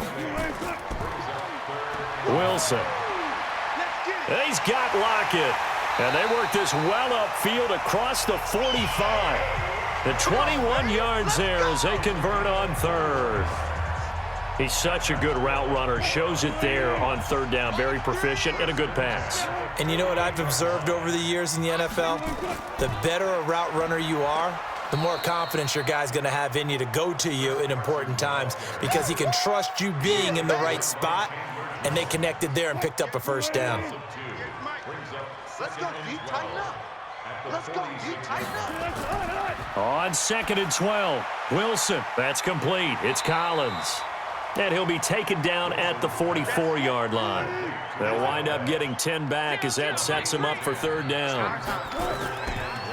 Wilson. He's got Lockett. And they work this well upfield across the 45. The 21 yards there as they convert on third. He's such a good route runner. Shows it there on third down. Very proficient and a good pass. And you know what I've observed over the years in the NFL? The better a route runner you are, the more confidence your guy's going to have in you to go to you in important times because he can trust you being in the right spot, and they connected there and picked up a first down. Let's go, D, tighten up. Let's go, D, tighten up. On 2nd and 12, Wilson. That's complete. It's Collins. And he'll be taken down at the 44-yard line. They'll wind up getting 10 back as that sets him up for third down.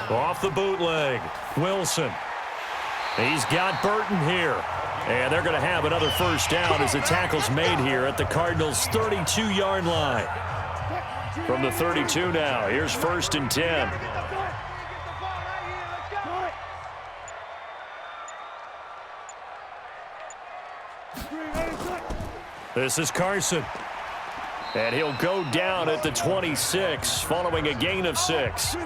Off the bootleg, Wilson. He's got Burton here. And they're going to have another first down as the tackle's made here at the Cardinals' 32-yard line. From the 32 now, here's 1st and 10. This is Carson. And he'll go down at the 26 following a gain of 6.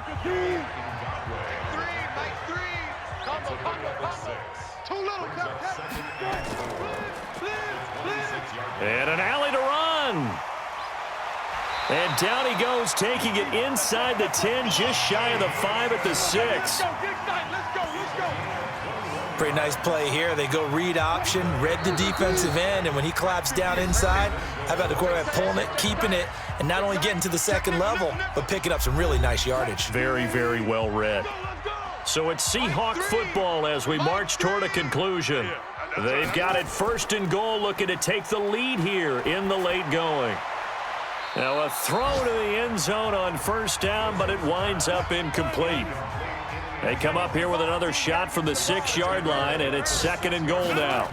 And an alley to run. And down he goes, taking it inside the 10, just shy of the 5 at the 6. Pretty nice play here. They go read option, read the defensive end, and when he claps down inside, how about the quarterback pulling it, keeping it, and not only getting to the second level, but picking up some really nice yardage. Very, very well read. So it's Seahawk football as we march toward a conclusion. They've got it 1st and goal, looking to take the lead here in the late going. Now a throw to the end zone on 1st down, but it winds up incomplete. They come up here with another shot from the 6-yard line, and it's 2nd and goal now.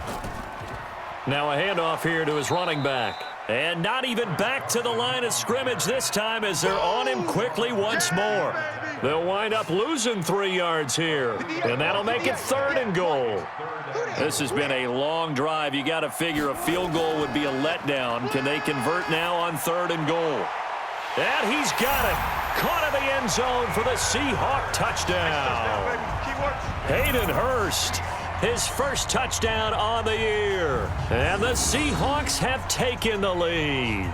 Now a handoff here to his running back. And not even back to the line of scrimmage this time as they're on him quickly once more. They'll wind up losing 3 yards here, and that'll make it 3rd and goal. This has been a long drive. You got to figure a field goal would be a letdown. Can they convert now on 3rd and goal? And he's got it. Caught in the end zone for the Seahawk touchdown. Hayden Hurst, his first touchdown on the year. And the Seahawks have taken the lead.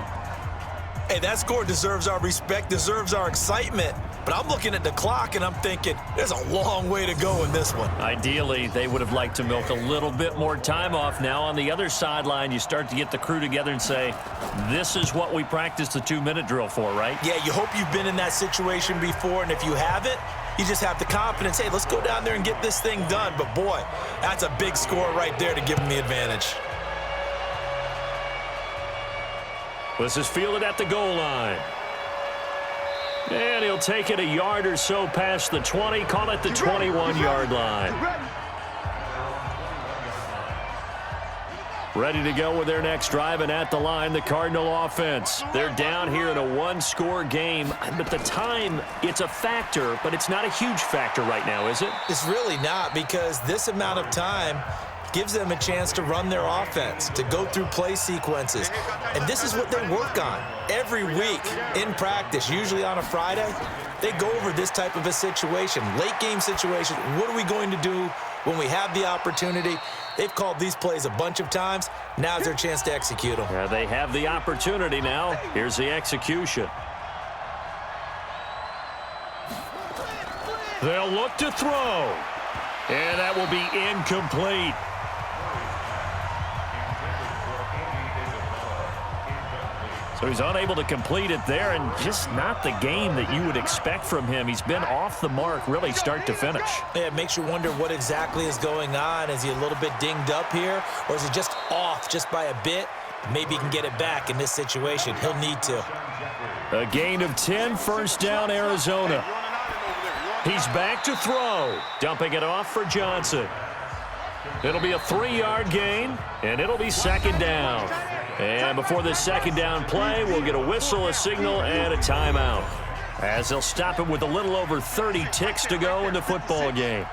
Hey, that score deserves our respect, deserves our excitement. But I'm looking at the clock, and I'm thinking there's a long way to go in this one. Ideally, they would have liked to milk a little bit more time off. Now on the other sideline, you start to get the crew together and say, this is what we practiced the 2-minute drill for, right? Yeah, you hope you've been in that situation before, and if you haven't, you just have the confidence, hey, let's go down there and get this thing done. But, boy, that's a big score right there to give them the advantage. This is fielded at the goal line. And he'll take it a yard or so past the 20, call it the 21-yard line. Ready to go with their next drive, and at the line, the Cardinal offense. They're down here in a one-score game, but the time, it's a factor, but it's not a huge factor right now, is it? It's really not, because this amount of time gives them a chance to run their offense, to go through play sequences. And this is what they work on every week in practice, usually on a Friday. They go over this type of a situation, late game situation. What are we going to do when we have the opportunity? They've called these plays a bunch of times. Now's their chance to execute them. Yeah, they have the opportunity now. Here's the execution. They'll look to throw. And that will be incomplete. So he's unable to complete it there, and just not the game that you would expect from him. He's been off the mark really start to finish. Yeah, it makes you wonder what exactly is going on. Is he a little bit dinged up here, or is he just off just by a bit? Maybe he can get it back in this situation. He'll need to. A gain of 10, first down, Arizona. He's back to throw. Dumping it off for Johnson. It'll be a 3-yard gain, and it'll be second down. And before this second down play, we'll get a whistle, a signal, and a timeout, as they'll stop it with a little over 30 ticks to go in the football game.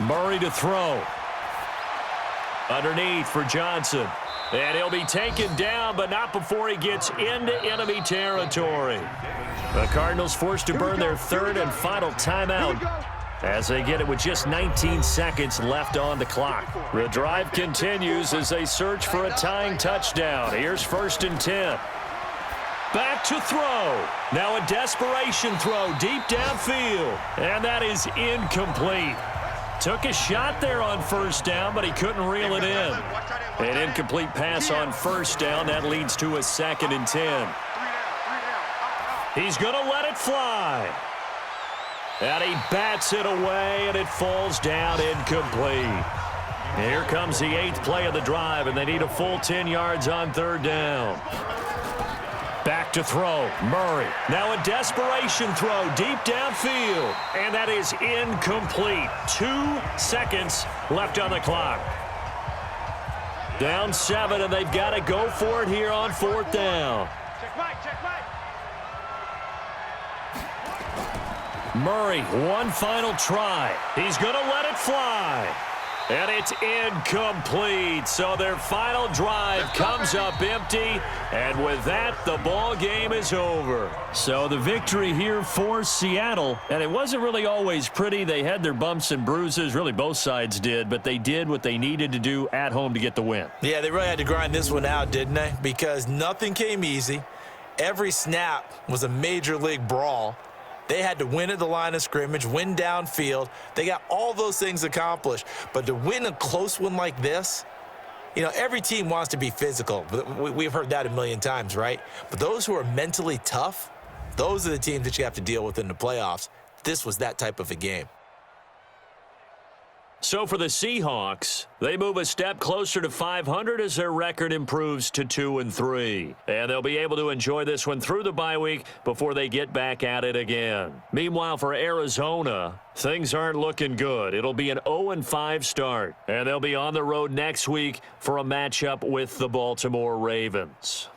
Murray to throw. Underneath for Johnson. And he'll be taken down, but not before he gets into enemy territory. The Cardinals forced to burn their third and final timeout as they get it with just 19 seconds left on the clock. The drive continues as they search for a tying touchdown. Here's 1st and 10. Back to throw. Now a desperation throw deep downfield. And that is incomplete. Took a shot there on first down, but he couldn't reel it in. An incomplete pass on first down. That leads to a 2nd and 10. He's going to let it fly. And he bats it away, and it falls down incomplete. Here comes the 8th play of the drive, and they need a full 10 yards on 3rd down. Back to throw, Murray. Now a desperation throw deep downfield, and that is incomplete. 2 seconds left on the clock. Down 7, and they've got to go for it here on 4th down. Murray, one final try. He's going to let it fly. And it's incomplete. So their final drive comes up empty. And with that, the ball game is over. So the victory here for Seattle. And it wasn't really always pretty. They had their bumps and bruises. Really, both sides did. But they did what they needed to do at home to get the win. Yeah, they really had to grind this one out, didn't they? Because nothing came easy. Every snap was a major league brawl. They had to win at the line of scrimmage, win downfield. They got all those things accomplished. But to win a close one like this, you know, every team wants to be physical. We've heard that a million times, right? But those who are mentally tough, those are the teams that you have to deal with in the playoffs. This was that type of a game. So for the Seahawks, they move a step closer to 500 as their record improves to 2-3. And they'll be able to enjoy this one through the bye week before they get back at it again. Meanwhile, for Arizona, things aren't looking good. It'll be an 0-5 start. And they'll be on the road next week for a matchup with the Baltimore Ravens.